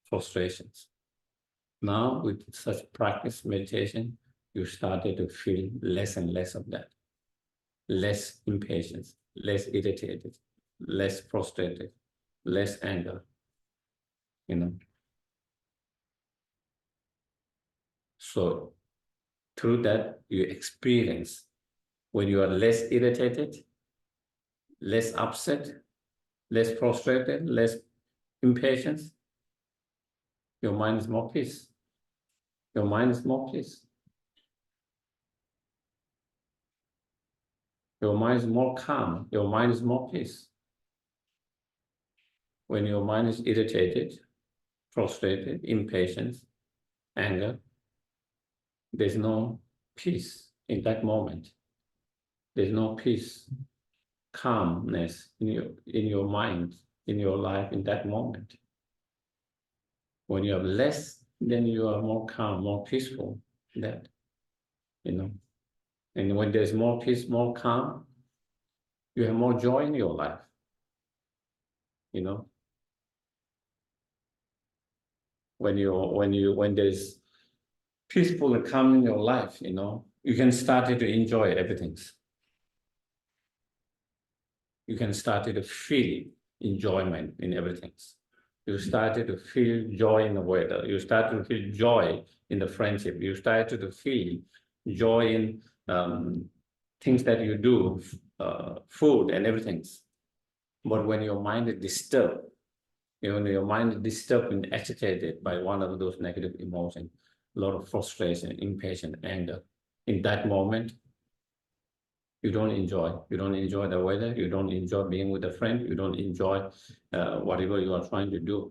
frustrations. Now with such practice, meditation, you started to feel less and less of that. Less impatience, less irritated, less frustrated, less anger. So through that, you experience when you are less irritated, less upset, less frustrated, less impatience, your mind is more peace. Your mind is more peace. Your mind is more calm. Your mind is more peace. When your mind is irritated, frustrated, impatient, anger, there's no peace in that moment. There's no peace, calmness in your mind, in your life in that moment. When you have less, then you are more calm, more peaceful. And when there's more peace, more calm, you have more joy in your life. When there's peaceful and calm in your life, you can start to enjoy everything. You can start to feel enjoyment in everything. You started to feel joy in the weather. You started to feel joy in the friendship. You started to feel joy in things that you do, food and everything. But when your mind is disturbed, when your mind is disturbed and agitated by one of those negative emotions, a lot of frustration, impatience, anger, in that moment, you don't enjoy. You don't enjoy the weather. You don't enjoy being with a friend. You don't enjoy whatever you are trying to do.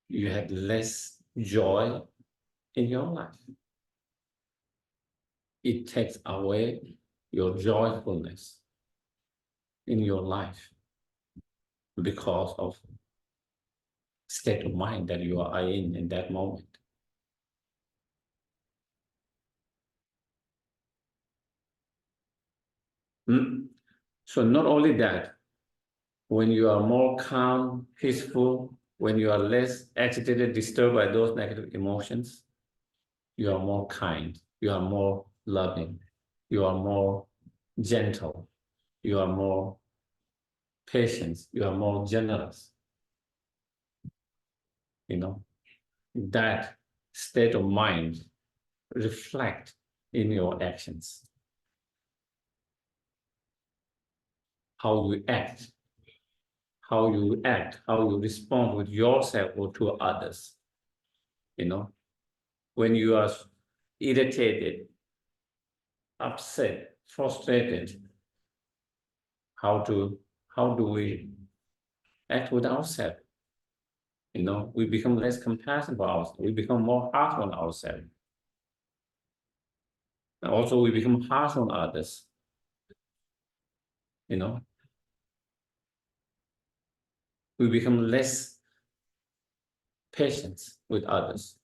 You have less joy in your life. It takes away your joyfulness. in your life because of state of mind that you are in that moment. So not only that, when you are more calm, peaceful, when you are less agitated, disturbed by those negative emotions, you are more kind, you are more loving, you are more gentle, you are more patient, you are more generous. That state of mind reflect in your actions. How you act, how you respond with yourself or to others. When you are irritated, upset, frustrated, how do we act with ourselves? We become less compassionate for ourselves. We become more harsh on ourselves. And also, we become harsh on others. We become less patient with others.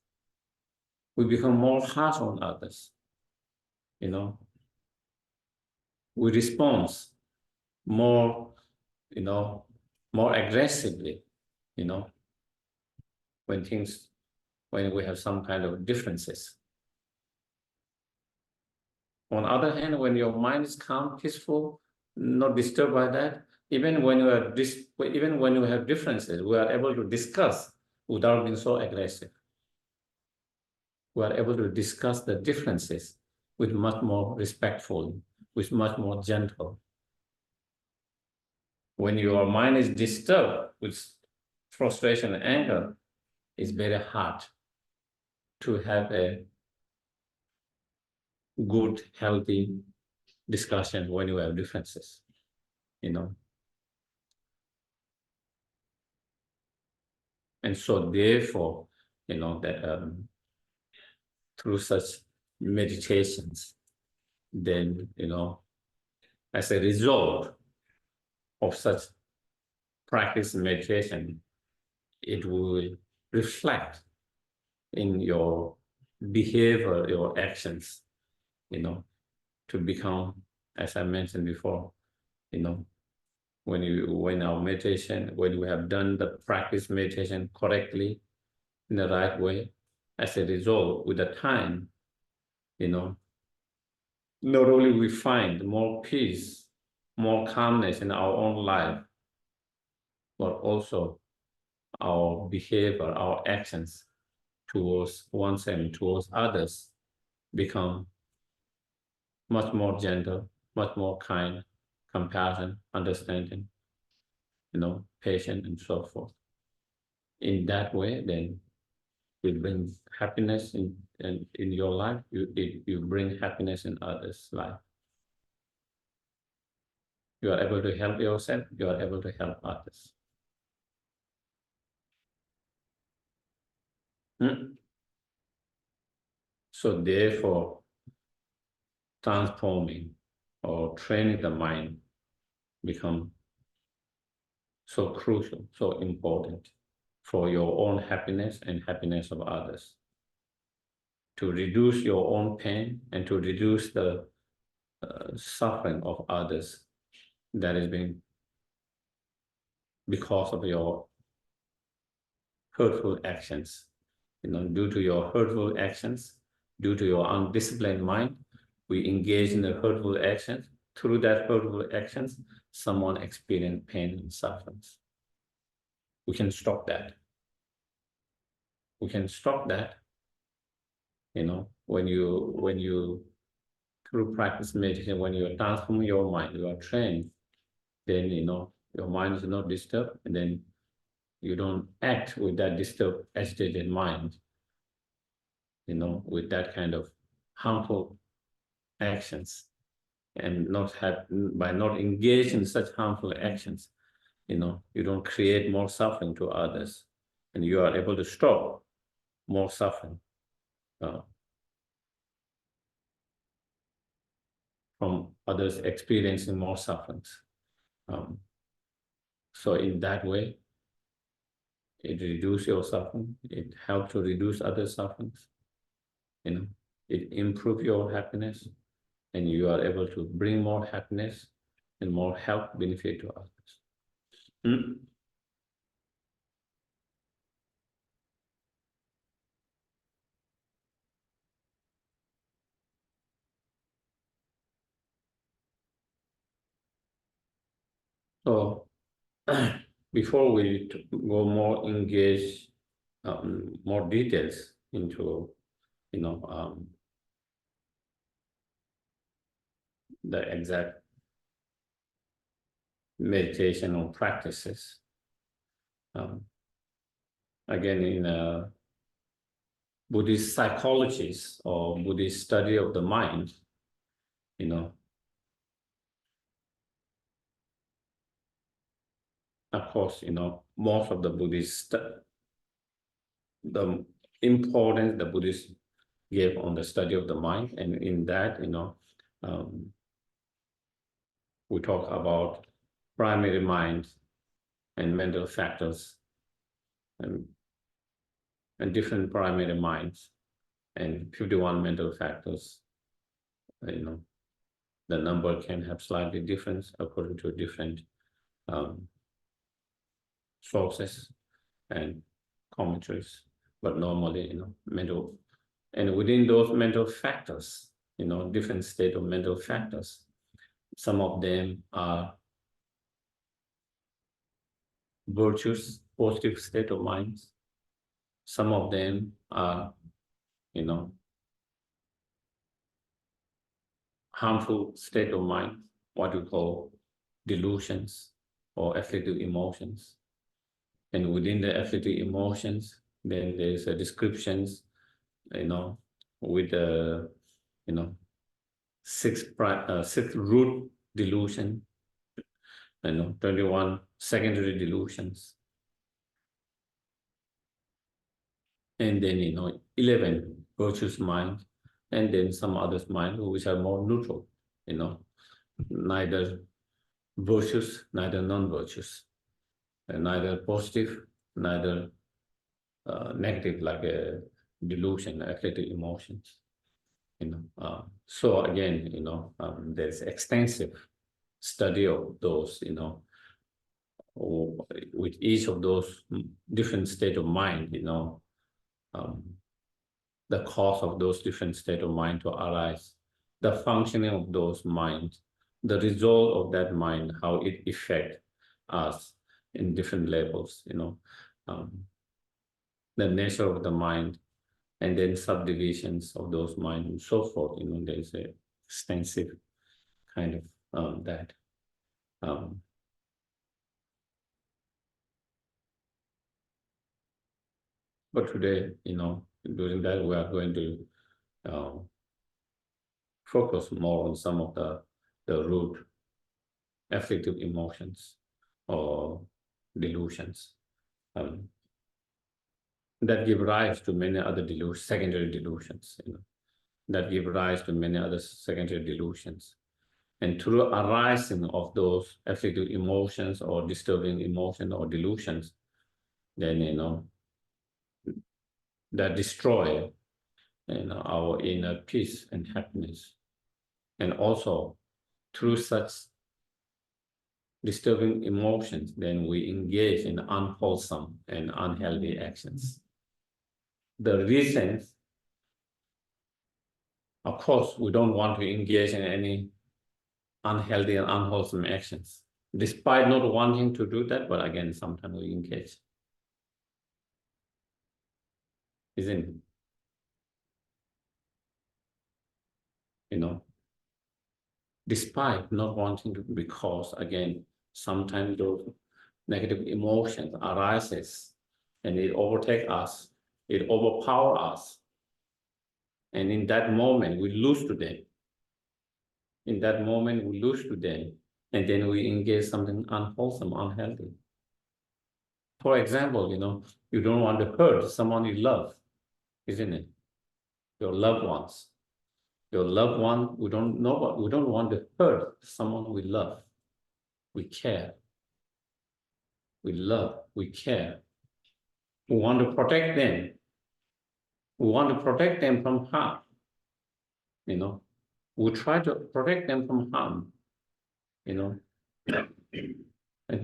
We become more harsh on others. We respond more, more aggressively, when we have some kind of differences. On the other hand, when your mind is calm, peaceful, not disturbed by that, even when you have differences, we are able to discuss without being so aggressive. We are able to discuss the differences with much more respectful, with much more gentle. When your mind is disturbed with frustration and anger, it's very hard to have a good, healthy discussion when you have differences, And so therefore, that through such meditations, then, as a result of such practice and meditation, it will reflect in your behavior, your actions, to become, as I mentioned before, when our meditation, when we have done the practice meditation correctly, in the right way, as a result, with the time, not only we find more peace, more calmness in our own life, but also our behavior, our actions towards oneself and towards others become much more gentle, much more kind, compassion, understanding, patient, and so forth. In that way, then it brings happiness in your life. You bring happiness in others' life. You are able to help yourself. You are able to help others. So therefore, transforming or training the mind become so crucial, so important for your own happiness and happiness of others. To reduce your own pain and to reduce the suffering of others that is being because of your hurtful actions. Due to your hurtful actions, due to your undisciplined mind, we engage in the hurtful actions. Through that hurtful actions, someone experience pain and sufferings. We can stop that. We can stop that, when you through practice meditation, when you transform your mind, you are trained, then, your mind is not disturbed, and then you don't act with that disturbed, agitated mind, with that kind of harmful actions, and by not engaging in such harmful actions, you don't create more suffering to others, and you are able to stop more suffering from others experiencing more sufferings. So in that way, it reduces your suffering. It helps to reduce other sufferings. It improves your happiness, and you are able to bring more happiness and more health benefit to others. So before we go more engage more details into the exact meditation or practices, again in Buddhist psychologies or Buddhist study of the mind, of course, most of the Buddhist, the importance the Buddhists gave on the study of the mind, and in that, we talk about primary mind and mental factors, and different primary minds and 51 mental factors. The number can have slightly difference according to different sources and commentaries, but normally, mental, and within those mental factors, different state of mental factors, some of them are virtuous, positive state of minds. Some of them are, harmful state of mind, what we call delusions or afflictive emotions. And within the afflictive emotions, then there's a descriptions, with the, six root delusion, 21 secondary delusions, and then 11 virtuous mind, and then some others mind which are more neutral, neither virtuous, neither non-virtuous, and neither positive, neither negative, like a delusion, afflictive emotions. So again, there's extensive study of those, with each of those different state of mind, the cause of those different state of mind to arise, the functioning of those minds, the result of that mind, how it affect us in different levels, the nature of the mind, and then subdivisions of those minds and so forth. There's a extensive kind of that. But today, during that, we are going to focus more on some of the root afflictive emotions or delusions that give rise to many other delusions, secondary delusions, that give rise to many other secondary delusions. And through arising of those afflictive emotions or disturbing emotions or delusions, then, that destroy our inner peace and happiness. And also through such disturbing emotions, then we engage in unwholesome and unhealthy actions. The reasons, of course, we don't want to engage in any unhealthy and unwholesome actions, despite not wanting to do that, but again, sometimes we engage. Isn't it? Despite not wanting to, because again, sometimes those negative emotions arises and it overtake us, it overpower us. And in that moment, we lose to them. In that moment, we lose to them. And then we engage something unwholesome, unhealthy. For example, you don't want to hurt someone you love, isn't it? Your loved ones. Your loved one, we don't want to hurt someone we love. We care. We love. We care. We want to protect them. We want to protect them from harm. We try to protect them from harm. And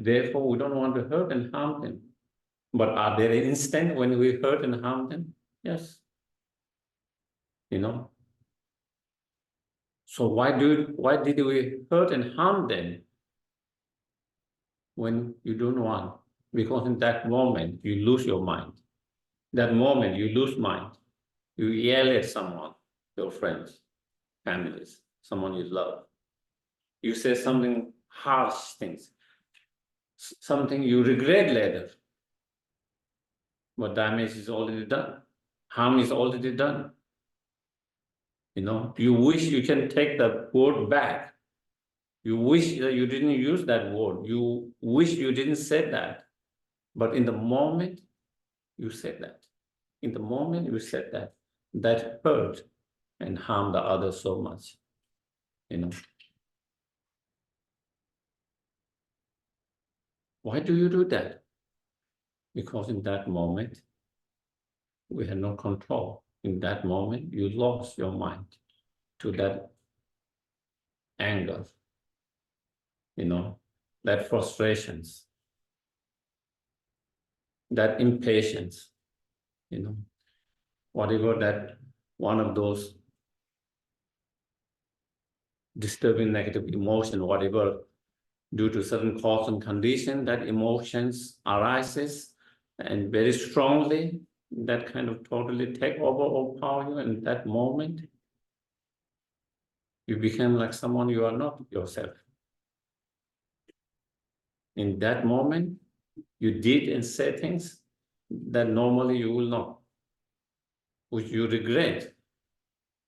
therefore, we don't want to hurt and harm them. But are there instances when we hurt and harm them? Yes. So why did we hurt and harm them when you don't want? Because in that moment, you lose your mind. That moment, you lose mind. You yell at someone, your friends, families, someone you love. You say something harsh things, something you regret later. But damage is already done. Harm is already done. You wish you can take the word back. You wish that you didn't use that word. You wish you didn't say that. But in the moment, you said that. In the moment you said that, that hurt and harmed the other so much. Why do you do that? Because in that moment, we had no control. In that moment, you lost your mind to that anger, that frustrations, that impatience, whatever that one of those disturbing negative emotion, whatever due to certain cause and condition, that emotions arises and very strongly, that kind of totally take overpower you. And in that moment, you become like someone you are not yourself. In that moment, you did and say things that normally you will not, which you regret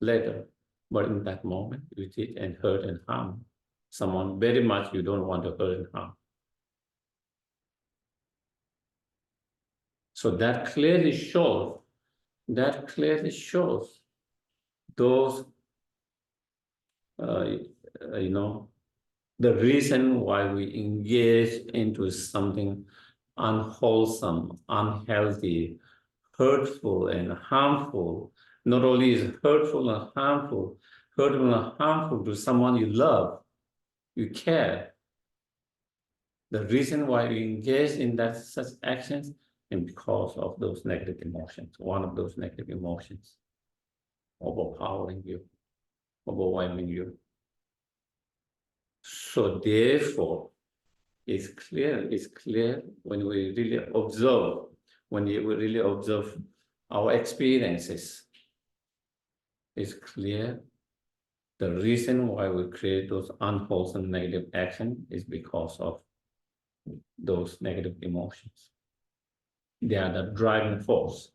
later. But in that moment, you did and hurt and harm someone very much you don't want to hurt and harm. So that clearly shows those, the reason why we engage into something unwholesome, unhealthy, hurtful and harmful. Not only is hurtful and harmful to someone you love, you care. The reason why we engage in such actions and because of those negative emotions, one of those negative emotions overpowering you, overwhelming you. So therefore, it's clear when we really observe, our experiences, it's clear the reason why we create those unwholesome negative actions is because of those negative emotions. They are the driving force.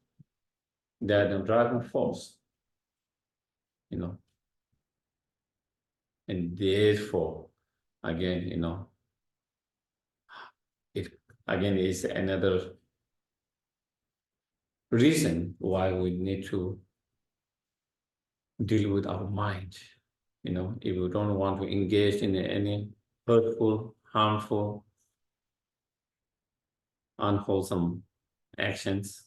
And therefore, again, it again is another reason why we need to deal with our mind. If we don't want to engage in any hurtful, harmful, unwholesome actions,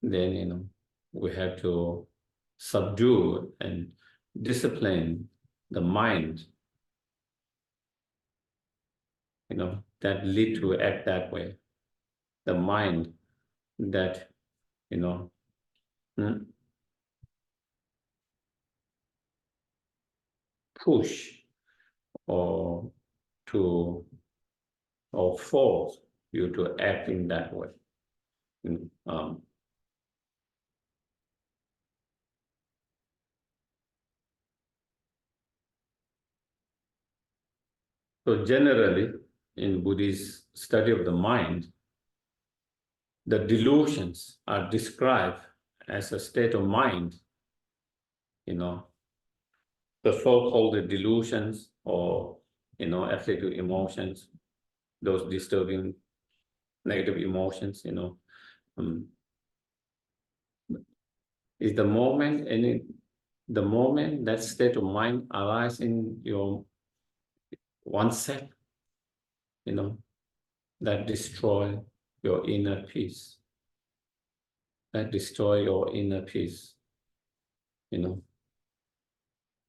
then we have to subdue and discipline the mind, that lead to act that way. The mind that, push or force you to act in that way. So generally, in Buddhist study of the mind, the delusions are described as a state of mind, the so-called delusions or, afflictive emotions, those disturbing negative emotions, is the moment that state of mind arises in your oneself, that destroy your inner peace, that destroy your inner peace,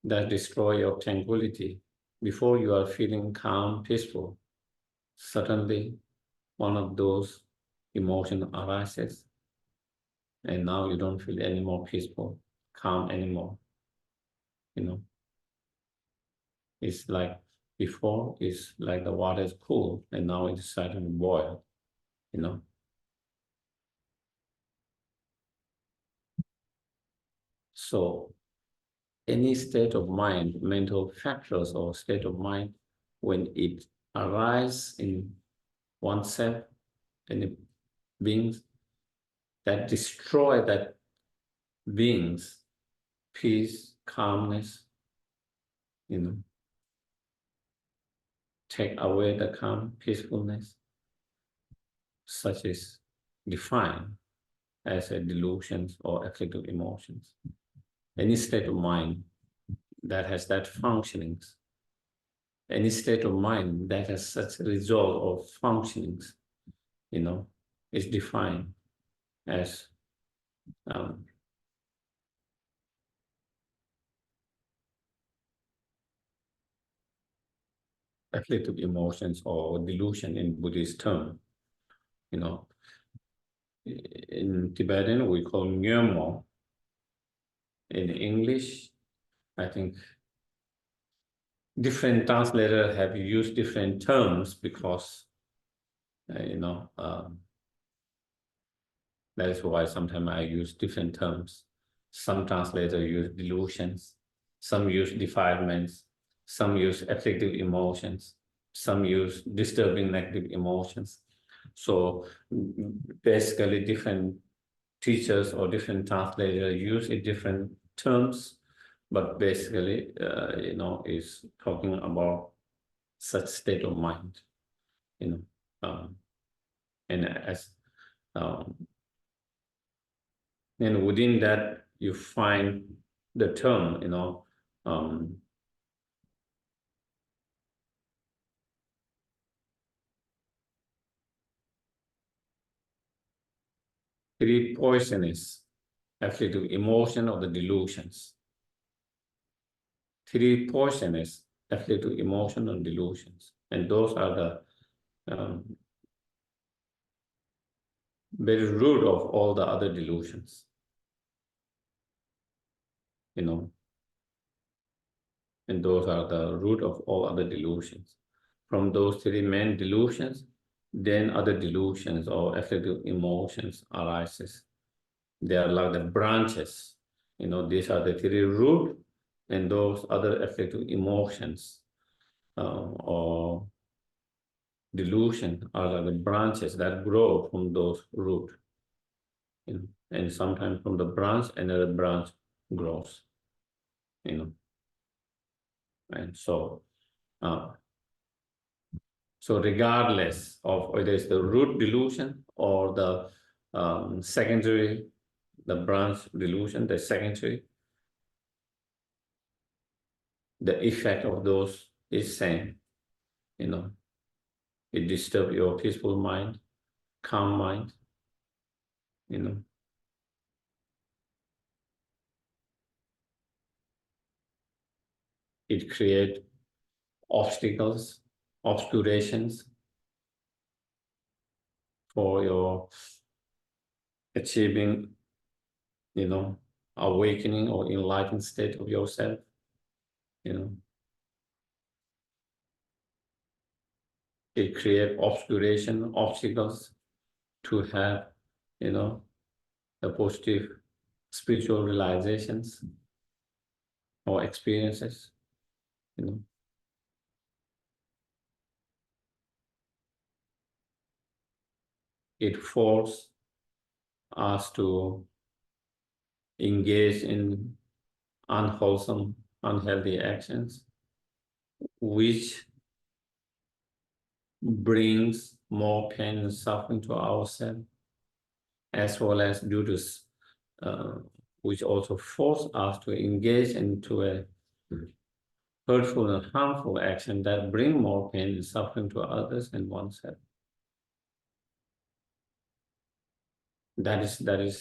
that destroy your tranquility. Before you are feeling calm, peaceful, suddenly one of those emotions arises, and now you don't feel any more peaceful, calm anymore. It's like before, it's like the water is cool, and now it's starting to boil. So any state of mind, mental factors or state of mind, when it arises in oneself, any beings, that destroy that being's peace, calmness, take away the calm, peacefulness, such is defined as a delusions or afflictive emotions. Any state of mind that has that functionings, any state of mind that has such a result of functionings, is defined as afflictive emotions or delusion in Buddhist term. In Tibetan, we call nyömo. In English, I think different translators have used different terms because, that is why sometimes I use different terms. Some translators use delusions, some use defilements, some use afflictive emotions, some use disturbing negative emotions. So basically different teachers or different translators use it different terms, but basically, is talking about such state of mind, and as and within that you find the term, three poisonous afflictive emotion of the delusions. Three poisonous afflictive emotion and delusions, and those are the very root of all the other delusions. And those are the root of all other delusions. From those three main delusions, then other delusions or afflictive emotions arises. They are like the branches. These are the three root, and those other afflictive emotions or delusion are like the branches that grow from those root. And sometimes from the branch, another branch grows. And so regardless of whether it's the root delusion or the secondary, the branch delusion, the secondary, the effect of those is same. It disturbs your peaceful mind, calm mind. It creates obstacles, obscurations for your achieving, awakening or enlightened state of yourself. It creates obscuration, obstacles to have, the positive spiritual realizations or experiences. It forces us to engage in unwholesome, unhealthy actions, which brings more pain and suffering to ourselves, as well as due to which also force us to engage into a hurtful and harmful action that bring more pain and suffering to others and oneself. That is the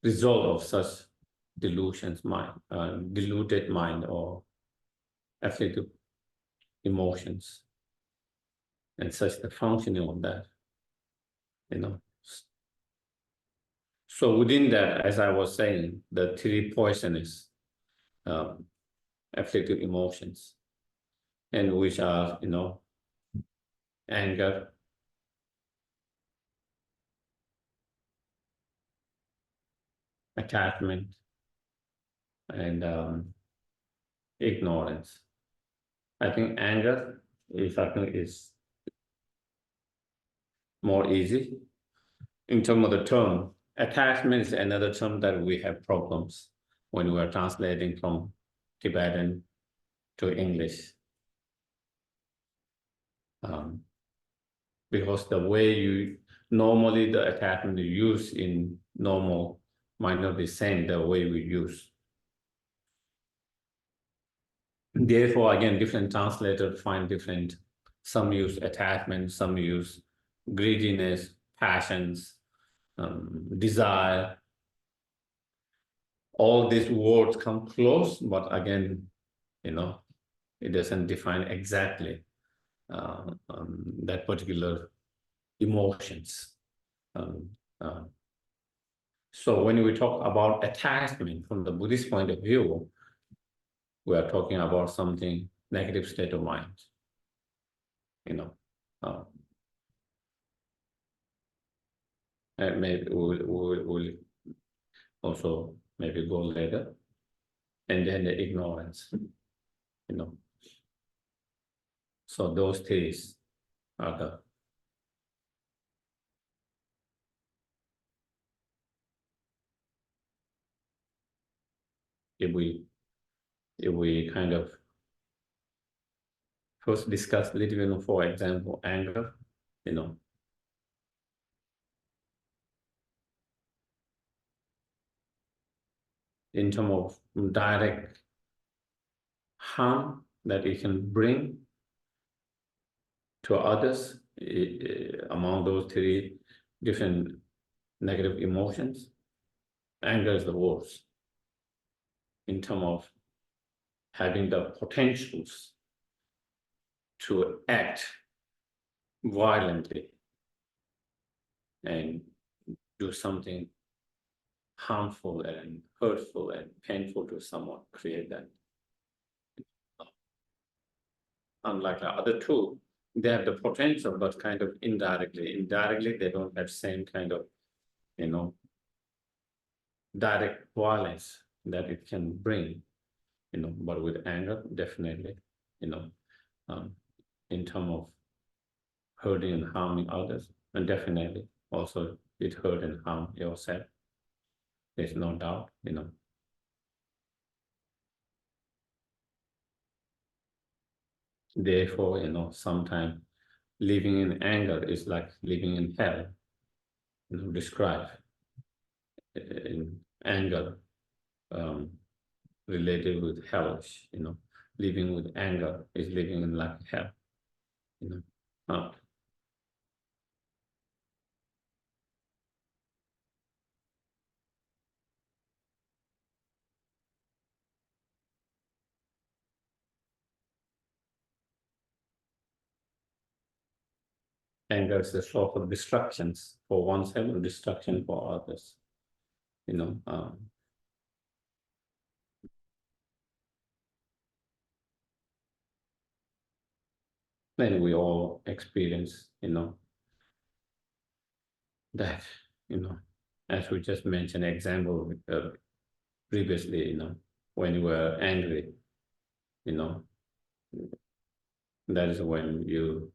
result of such delusions, mind, deluded mind or afflictive emotions, and such the functioning of that, you know. So within that, as I was saying, the three poisonous afflictive emotions, and which are, anger, attachment, and ignorance. I think anger is more easy. In terms of the term, attachment is another term that we have problems when we are translating from Tibetan to English. Because the way you normally the attachment you use in normal might not be same the way we use. Therefore, again, different translators find different. Some use attachment, some use greediness, passions, desire. All these words come close, but again, it doesn't define exactly that particular emotions. So when we talk about attachment from the Buddhist point of view, we are talking about something negative state of mind. And maybe we'll also maybe go later, and then the ignorance. So those three are the if we kind of first discuss a little bit, for example, anger, in terms of direct harm that it can bring to others, among those three different negative emotions, anger is the worst in terms of having the potentials to act violently and do something harmful and hurtful and painful to someone, create that. Unlike the other two, they have the potential, but kind of indirectly. Indirectly, they don't have same kind of, direct violence that it can bring, but with anger, definitely, in terms of hurting and harming others, and definitely also it hurt and harm yourself. There's no doubt, Therefore, sometimes living in anger is like living in hell, describe in anger related with hellish, living with anger is living in like hell, Anger is a source of destructions for oneself and destruction for others, then we all experience, that, as we just mentioned example previously, when you were angry, that is when you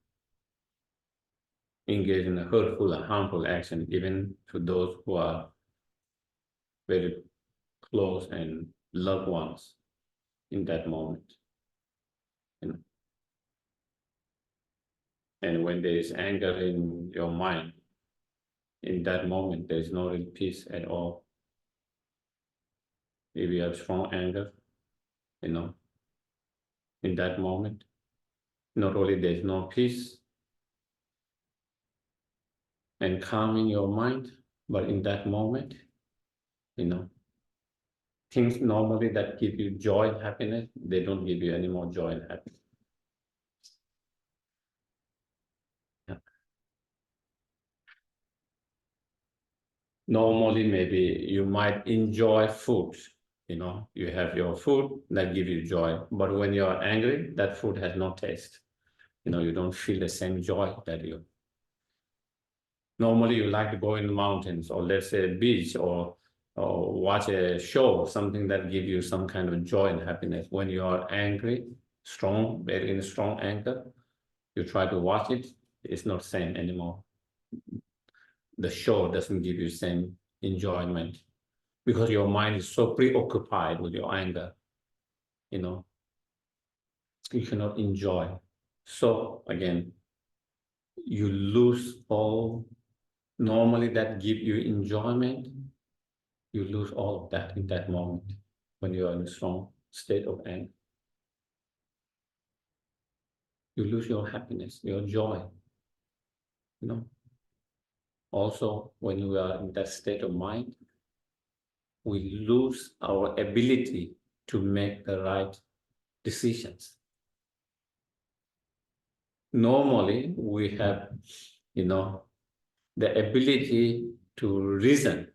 engage in a hurtful and harmful action, even to those who are very close and loved ones in that moment. And when there is anger in your mind, in that moment, there is no real peace at all. if you have strong anger, in that moment, not only there's no peace and calm in your mind, but in that moment, things normally that give you joy and happiness, they don't give you any more joy and happiness. Yeah. Normally, maybe you might enjoy food. You have your food that give you joy, but when you are angry, that food has no taste. You don't feel the same joy that you. Normally, you like to go in the mountains, or let's say a beach, or watch a show, something that gives you some kind of joy and happiness. When you are angry, strong, very in strong anger, you try to watch it, it's not same anymore. The show doesn't give you same enjoyment because your mind is so preoccupied with your anger, you cannot enjoy. So again, you lose all normally that give you enjoyment, you lose all of that in that moment when you are in a strong state of anger. You lose your happiness, your joy. Also, when we are in that state of mind, we lose our ability to make the right decisions. Normally, we have, the ability to reason,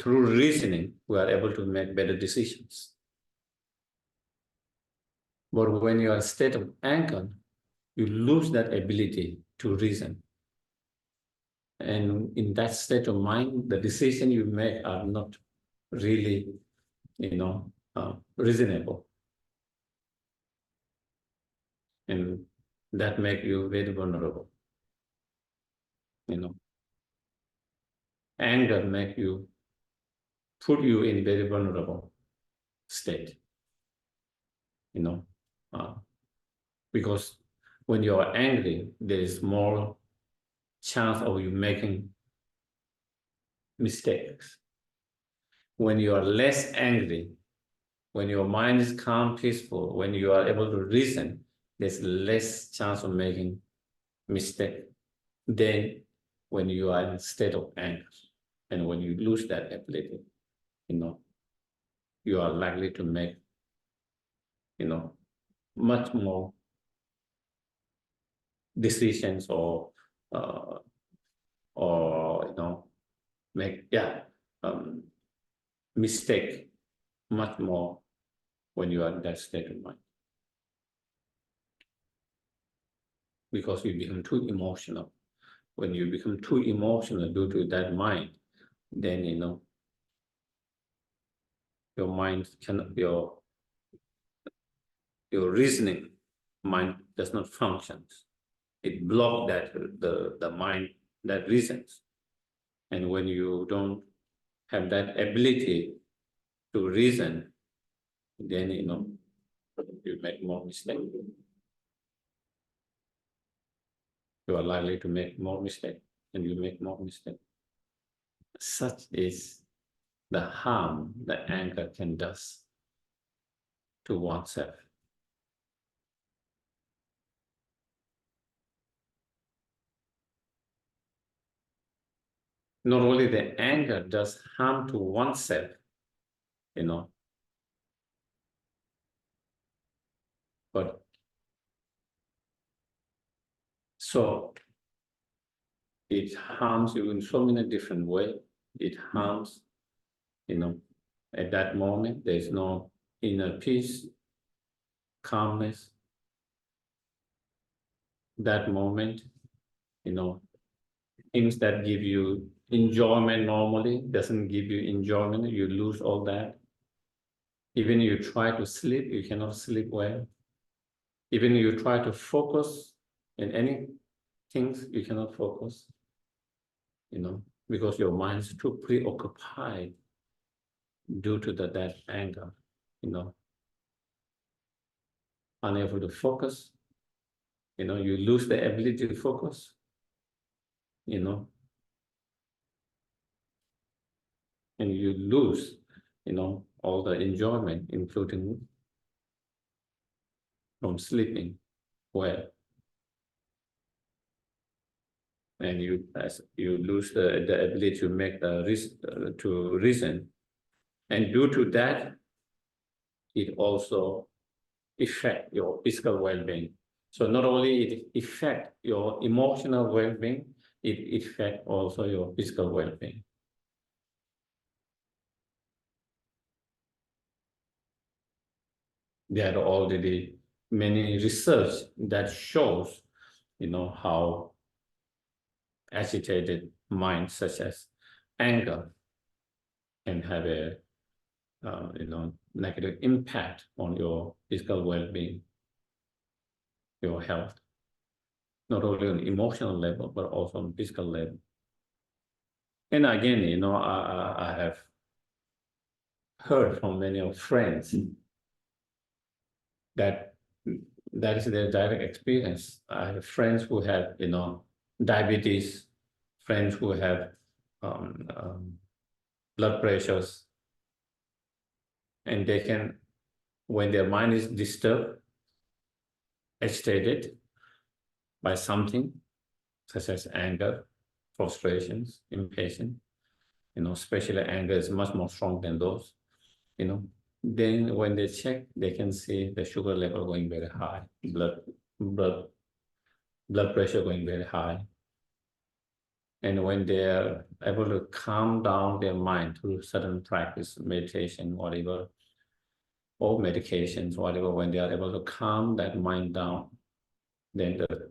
through reasoning, we are able to make better decisions. But when you are in a state of anger, you lose that ability to reason. And in that state of mind, the decisions you make are not really, reasonable. And that makes you very vulnerable. Anger makes you, put you in very vulnerable state, because when you are angry, there is more chance of you making mistakes. When you are less angry, when your mind is calm, peaceful, when you are able to reason, there's less chance of making mistake than when you are in a state of anger. And when you lose that ability, you are likely to make, much more decisions or make mistake much more when you are in that state of mind, because you become too emotional. When you become too emotional due to that mind, then your mind cannot, your reasoning mind does not function. It blocks that the mind that reasons. And when you don't have that ability to reason, then you make more mistakes. You are likely to make more mistakes, and you make more mistakes. Such is the harm that anger can do to oneself. Not only the anger does harm to oneself, but so it harms you in so many different ways. It harms, at that moment, there's no inner peace, calmness. That moment, things that give you enjoyment normally doesn't give you enjoyment. You lose all that. Even you try to sleep, you cannot sleep well. Even you try to focus in any things, you cannot focus, because your mind is too preoccupied due to that anger, unable to focus, you lose the ability to focus, and you lose all the enjoyment, including from sleeping well. And as you lose the ability to make to reason. And due to that, it also affects your physical well-being. So not only it affects your emotional well-being, it affects also your physical well-being. There are already many research that shows, how agitated mind, such as anger, can have a negative impact on your physical well-being, your health, not only on emotional level, but also on physical level. And again, I have heard from many of friends that is their direct experience. I have friends who have, diabetes, friends who have blood pressures, and they can, when their mind is disturbed, agitated by something, such as anger, frustrations, impatience, especially anger is much more strong than those, then when they check, they can see the sugar level going very high, blood pressure going very high. And when they are able to calm down their mind through certain practice, meditation, whatever, or medications, whatever, when they are able to calm that mind down, then the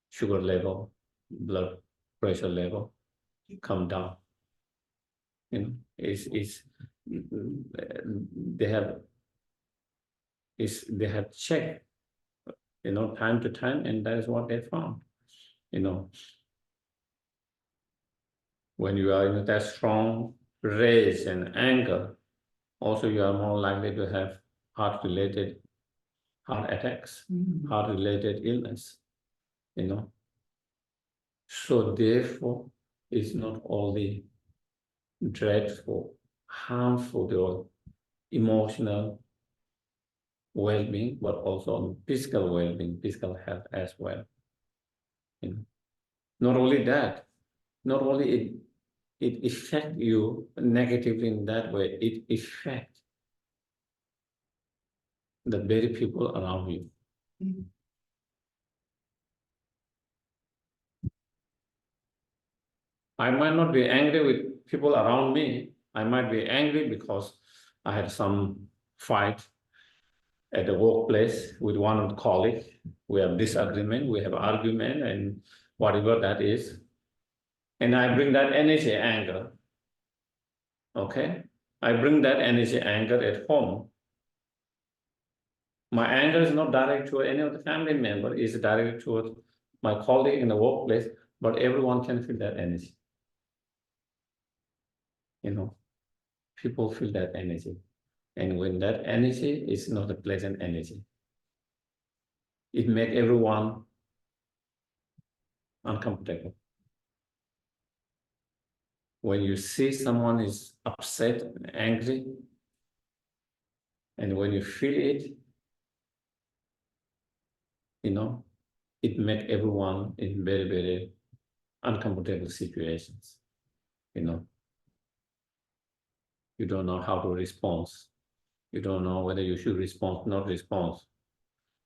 sugar level, blood pressure level come down. They have checked, time to time, and that is what they found. When you are in that strong rage and anger, also you are more likely to have heart-related heart attacks, heart-related illness, So therefore, it's not only dreadful, harmful to your emotional well-being, but also on physical well-being, physical health as well. Not only that, not only it affects you negatively in that way, it affects the very people around you. I might not be angry with people around me. I might be angry because I had some fight at the workplace with one of the colleagues. We have disagreement, we have argument, and whatever that is. And I bring that energy, anger. Okay? I bring that energy, anger at home. My anger is not directed to any of the family member, it's directed towards my colleague in the workplace, but everyone can feel that energy. People feel that energy. And when that energy is not a pleasant energy, it makes everyone uncomfortable. When you see someone is upset and angry, and when you feel it, it makes everyone in very, very uncomfortable situations. You don't know how to respond. You don't know whether you should respond, not respond.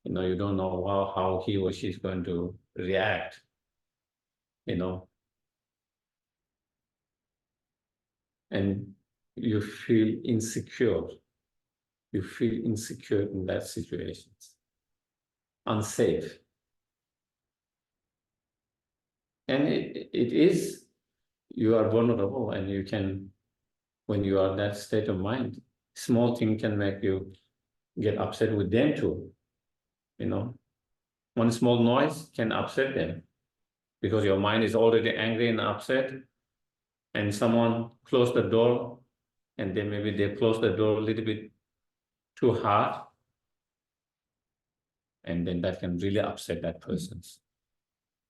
You don't know how he or she is going to react. And you feel insecure. You feel insecure in that situation, unsafe. And it is, you are vulnerable, and you can, when you are in that state of mind, small thing can make you get upset with them too. One small noise can upset them because your mind is already angry and upset, and someone closed the door, and then maybe they close the door a little bit too hard, and then that can really upset that person.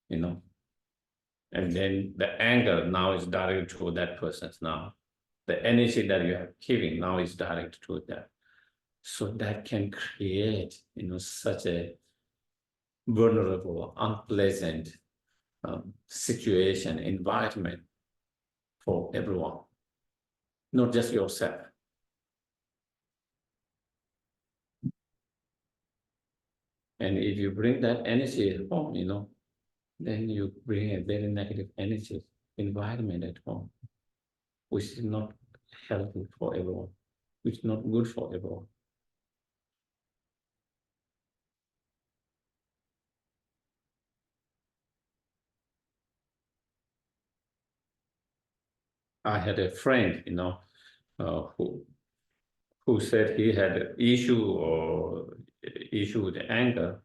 And then the anger now is directed toward that person now. The energy that you are giving now is directed to that. So that can create, such a vulnerable, unpleasant situation, environment for everyone, not just yourself. And if you bring that energy home, then you bring a very negative energy environment at home, which is not healthy for everyone, which is not good for everyone. I had a friend, who said he had an issue with anger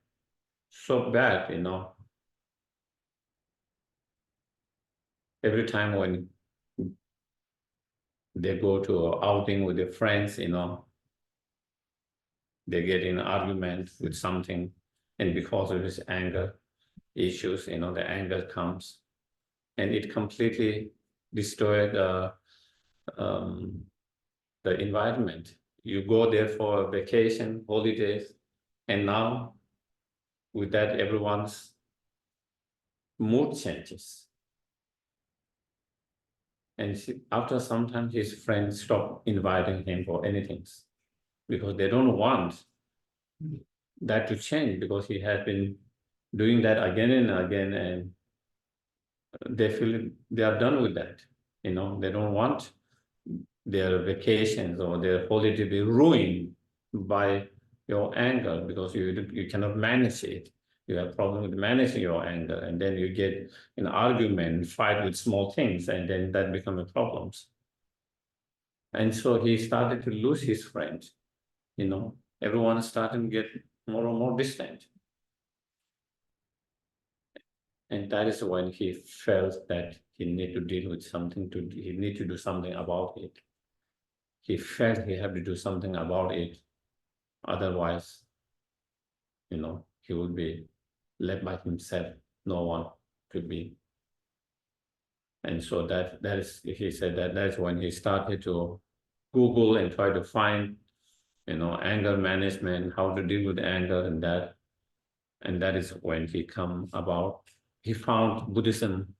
so bad. Every time when they go to an outing with their friends, they get in an argument with something, and because of his anger issues, the anger comes, and it completely destroyed the environment. You go there for a vacation, holidays, and now with that, everyone's mood changes. And after some time, his friends stop inviting him for anything because they don't want that to change, because he has been doing that again and again, and they feel they are done with that. They don't want their vacations or their holiday to be ruined by your anger, because you cannot manage it. You have problem with managing your anger, and then you get an argument, fight with small things, and then that become a problems. And so he started to lose his friends. Everyone started to get more and more distant. And that is when he felt that he need to deal with something, he need to do something about it. He felt he had to do something about it. Otherwise, he would be left by himself, no one to be. And so he said that's when he started to Google and try to find, anger management, how to deal with anger, and that is when he found Buddhism,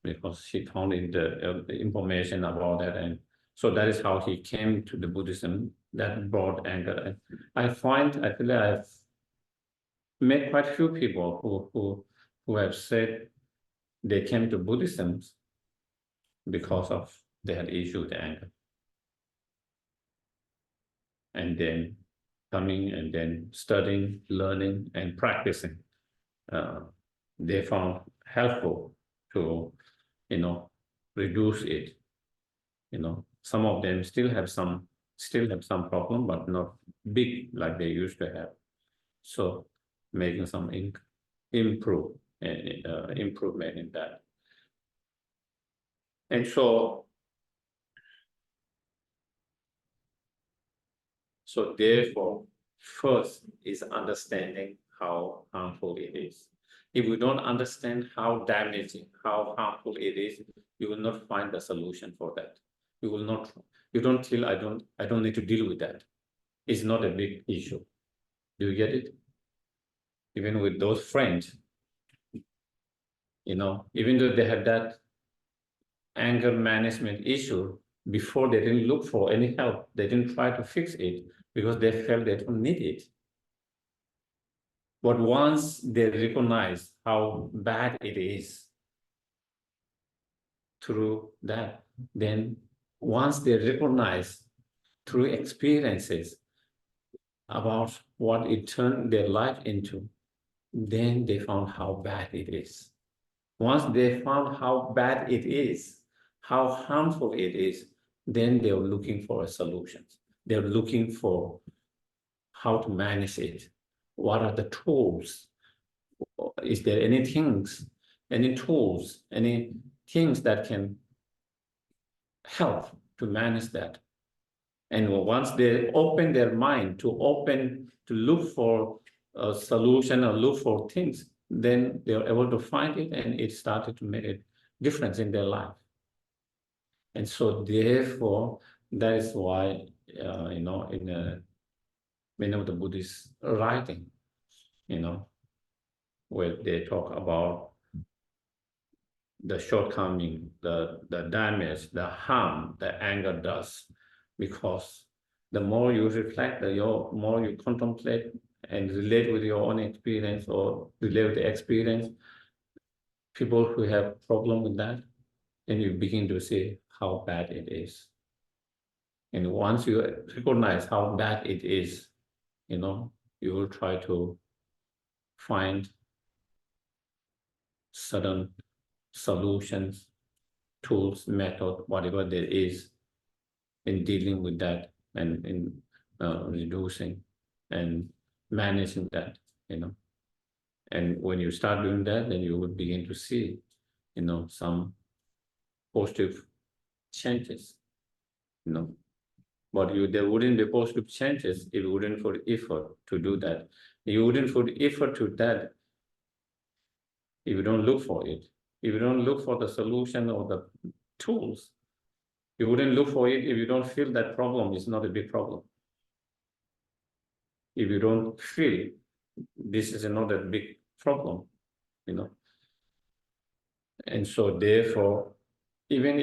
because he found the information about that. And so that is how he came to the Buddhism that brought anger. And I feel I've met quite a few people who have said they came to Buddhism because of they had issue with anger. And then coming and then studying, learning, and practicing, they found helpful to, reduce it. Some of them still have some problem, but not big like they used to have. So making some improvement in that. And so therefore, first is understanding how harmful it is. If we don't understand how damaging, how harmful it is, you will not find the solution for that. You don't feel I don't need to deal with that. It's not a big issue. Do you get it? Even with those friends, even though they had that anger management issue, before they didn't look for any help, they didn't try to fix it because they felt they don't need it. But once they recognize how bad it is through that, then once they recognize through experiences about what it turned their life into, then they found how bad it is. Once they found how bad it is, how harmful it is, then they're looking for a solution. They're looking for how to manage it. What are the tools? Is there any tools, any things that can help to manage that? And once they open their mind to look for a solution or look for things, then they're able to find it, and it started to make a difference in their life. And so therefore, that is why, in many of the Buddhist writing, where they talk about the shortcoming, the damage, the harm that anger does, because the more you reflect, the more you contemplate and relate with your own experience or relate with the experience, people who have problem with that, and you begin to see how bad it is. And once you recognize how bad it is, you will try to find certain solutions, tools, method, whatever there is in dealing with that and in reducing and managing that, And when you start doing that, then you will begin to see, some positive changes, But there wouldn't be positive changes if you wouldn't put effort to do that. You wouldn't put effort to that if you don't look for it. If you don't look for the solution or the tools, you wouldn't look for it if you don't feel that problem is not a big problem. If you don't feel this is not a big problem, And so therefore, even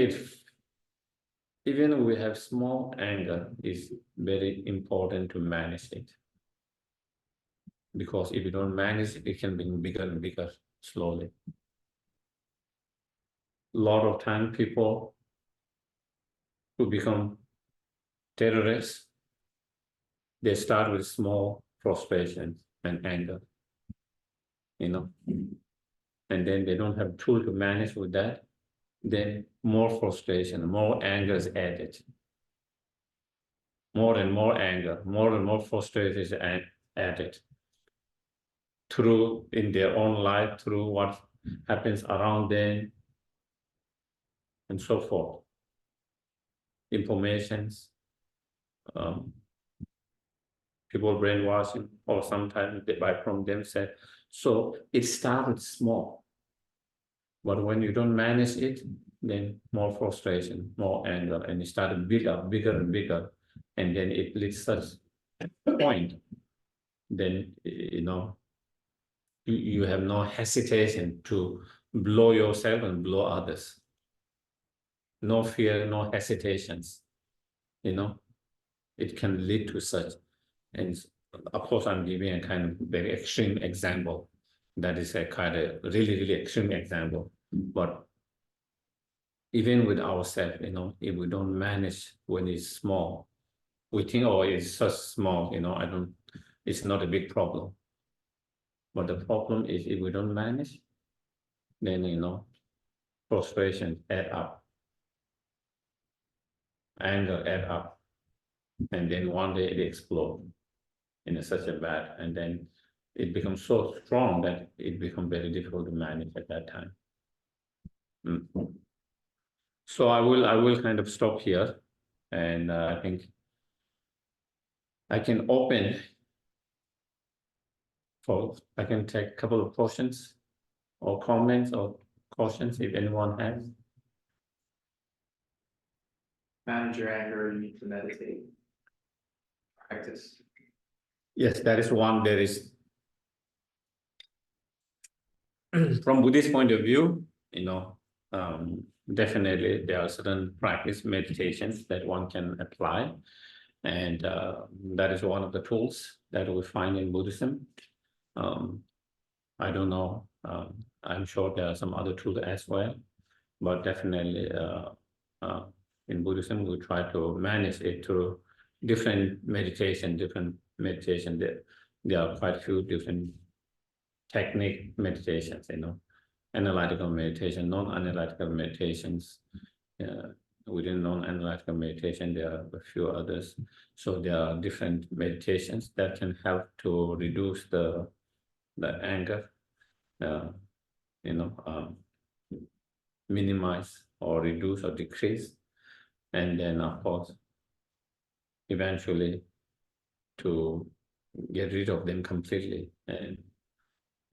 we have small anger, it's very important to manage it. Because if you don't manage it, it can be bigger and bigger slowly. A lot of time people who become terrorists, they start with small frustration and anger, and then they don't have tool to manage with that, then more frustration, more anger is added. More and more anger, more and more frustration is added. Through in their own life, through what happens around them, and so forth. Informations, people brainwashing, or sometimes they buy from themselves. So it started small, but when you don't manage it, then more frustration, more anger, and it started bigger and bigger, and then it reaches such a point, then you have no hesitation to blow yourself and blow others. No fear, no hesitations, it can lead to such. And of course, I'm giving a kind of very extreme example. That is a kind of really, really extreme example. But even with ourselves, if we don't manage when it's small, we think, oh, it's so small, it's not a big problem. But the problem is if we don't manage, then, frustration add up, anger add up, and then one day it explodes in such a bad, and then it becomes so strong that it becomes very difficult to manage at that time. So I will kind of stop here, and I think I can I can take a couple of questions or comments or questions if anyone has. Manage your anger, you need to meditate. Practice. Yes, that is one. There is, from Buddhist point of view, definitely there are certain practice meditations that one can apply. And that is one of the tools that we find in Buddhism. I don't know, I'm sure there are some other tools as well, but definitely in Buddhism, we try to manage it through different meditation. There are quite a few different technique meditations, analytical meditation, non-analytical meditations. Within non-analytical meditation, there are a few others. So there are different meditations that can help to reduce the anger, minimize or reduce or decrease, and then of course, eventually to get rid of them completely. And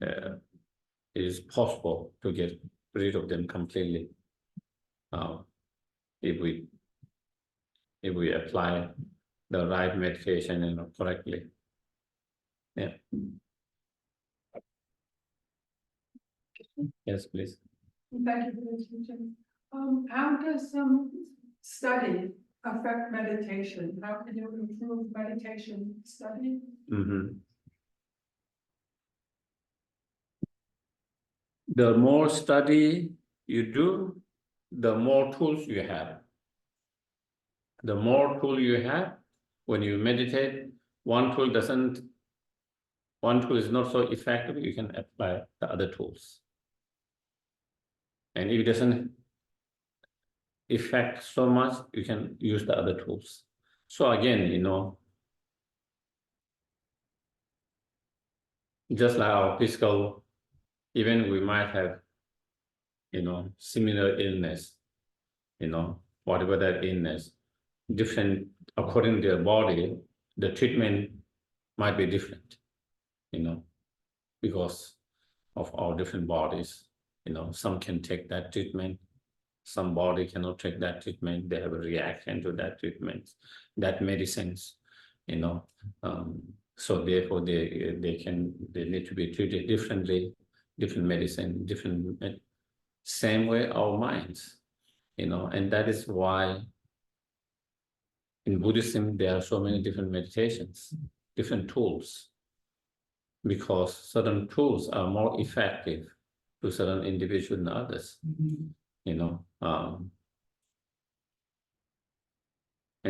it is possible to get rid of them completely. if we apply the right meditation correctly. Yeah. Yes, please. Thank you for the teaching. How does study affect meditation? How can you improve meditation study? The more study you do, the more tools you have. The more tool you have, when you meditate, one tool is not so effective, you can apply the other tools. And if it doesn't affect so much, you can use the other tools. So again, just like our physical, even we might have, similar illness, whatever that illness, different, according to their body, the treatment might be different, because of our different bodies. Some can take that treatment, some body cannot take that treatment, they have a reaction to that treatment, that medicines, so therefore they need to be treated differently, different medicine, different, same way our minds, and that is why in Buddhism there are so many different meditations, different tools, because certain tools are more effective to certain individuals than others, and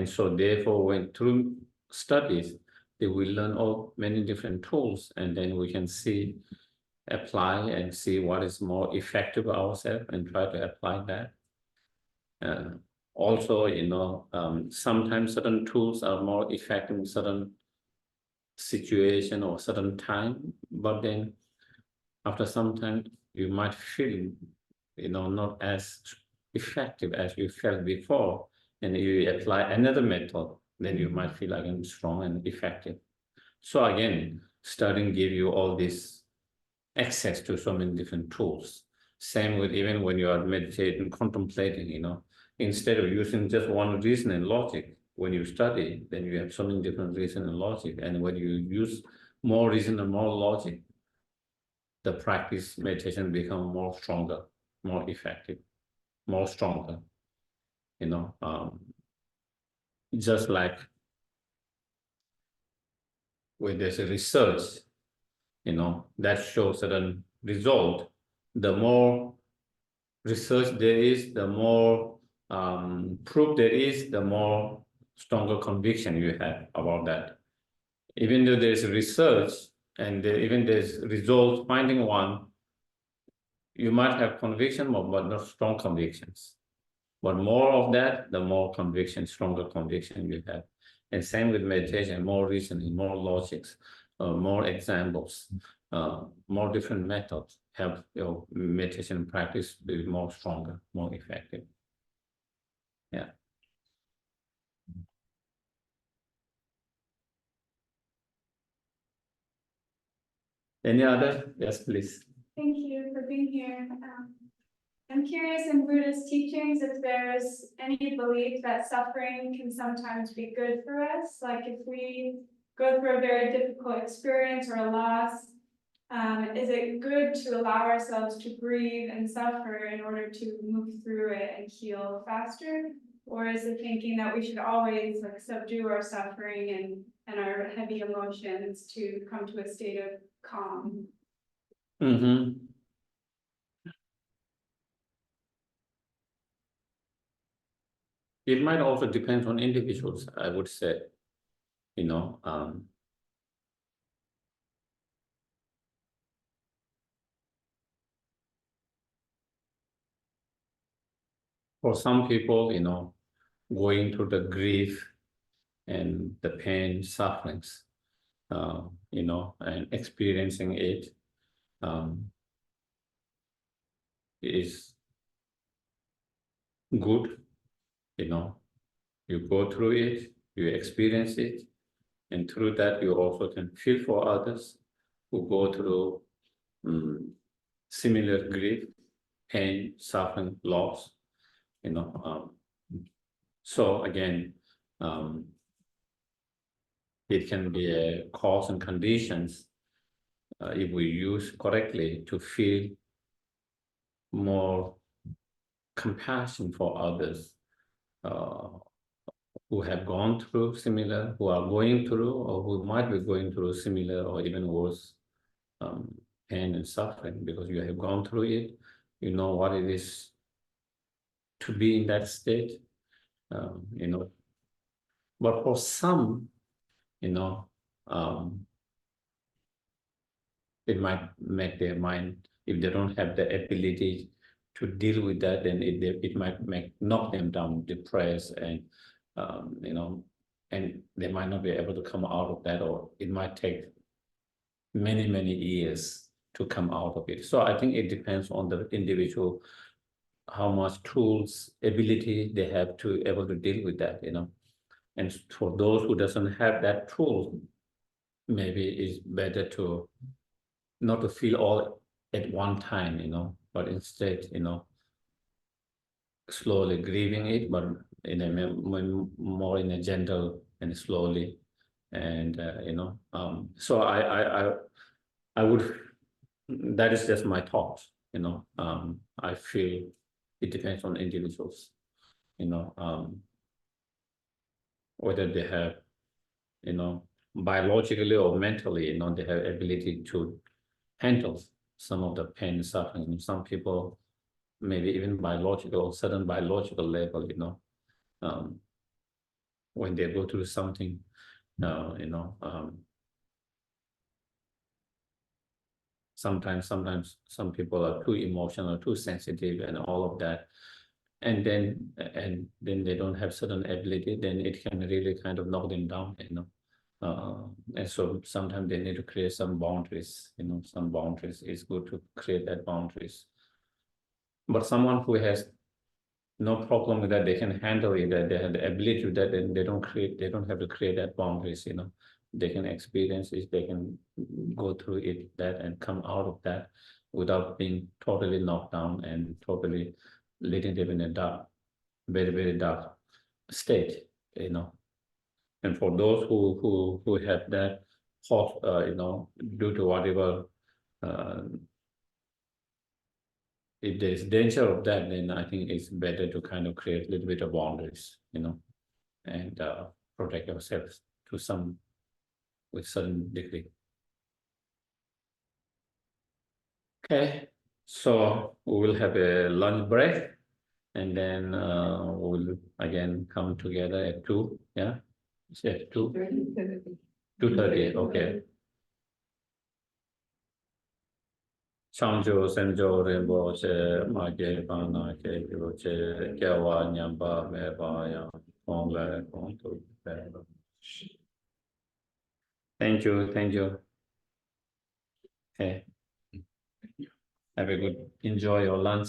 so therefore when through studies, they will learn all many different tools, and then we can apply and see what is more effective ourselves and try to apply that. Also, sometimes certain tools are more effective in certain situation or certain time, but then after some time you might feel, not as effective as you felt before, and you apply another method, then you might feel again strong and effective. So again, studying give you all this access to so many different tools. Same with even when you are meditating, contemplating, instead of using just one reason and logic, when you study, then you have so many different reason and logic. And when you use more reason and more logic, the practice meditation become more stronger, more effective, more stronger. Just like when there's a research, that shows certain result, the more research there is, the more proof there is, the more stronger conviction you have about that. Even though there's research and even there's result finding one, you might have conviction, but not strong convictions. But more of that, the more conviction, stronger conviction you have. And same with meditation, more reasoning, more logics, more examples, more different methods help your meditation practice be more stronger, more effective. Yeah. Any other? Yes, please. Thank you for being here. I'm curious in Buddhist teachings if there's any belief that suffering can sometimes be good for us. Like if we go through a very difficult experience or a loss, is it good to allow ourselves to grieve and suffer in order to move through it and heal faster? Or is it thinking that we should always subdue our suffering and our heavy emotions to come to a state of calm? Mm-hmm. It might also depend on individuals, I would say, for some people, going through the grief and the pain, sufferings, and experiencing it is good, you go through it, you experience it, and through that you also can feel for others who go through similar grief, pain, suffering, loss, So again, it can be a cause and conditions if we use correctly to feel more compassion for others who have gone through similar, who are going through, or who might be going through similar or even worse pain and suffering, because you have gone through it, you know what it is to be in that state, you know. But for some, you know, it might make their mind, if they don't have the ability to deal with that, then it might knock them down, depressed, and you know, and they might not be able to come out of that, or it might take many years to come out of it. So I think it depends on the individual, how much tools, ability they have to able to deal with that, you know. And for those who doesn't have that tool, maybe it's better to not to feel all at one time, you know, but instead, you know, slowly grieving it, but in a more in a gentle and slowly, and you know, so I would, that is just my thought, you know. I feel it depends on individuals, you know, whether they have, you know, biologically or mentally, you know, they have ability to handle some of the pain and suffering. Some people, maybe even biological, certain biological level, you know, when they go through something, you know, sometimes some people are too emotional, too sensitive, and all of that. And then they don't have certain ability, then it can really kind of knock them down, you know. And so sometimes they need to create some boundaries, you know, some boundaries. It's good to create that boundaries. But someone who has no problem with that, they can handle it, that they have the ability to that, and they don't have to create that boundaries, you know. They can experience it, they can go through it, that, and come out of that without being totally knocked down and totally leading them in a dark, very dark state, you know. And for those who have that thought, you know, due to whatever, if there is danger of that, then I think it's better to kind of create a little bit of boundaries, you know, and protect yourselves to some, with certain degree. Okay, so we will have a lunch break, and then we will again come together at 2. Yeah, it's at 2. 2:30. Okay. Changjo Senjo Rinpo Che Mage Pana Ke Kyo Che Kyawa Nyamba Me Baya Kong Le Kong Tu. Thank you, thank you. Okay. Have a good, enjoy your lunch.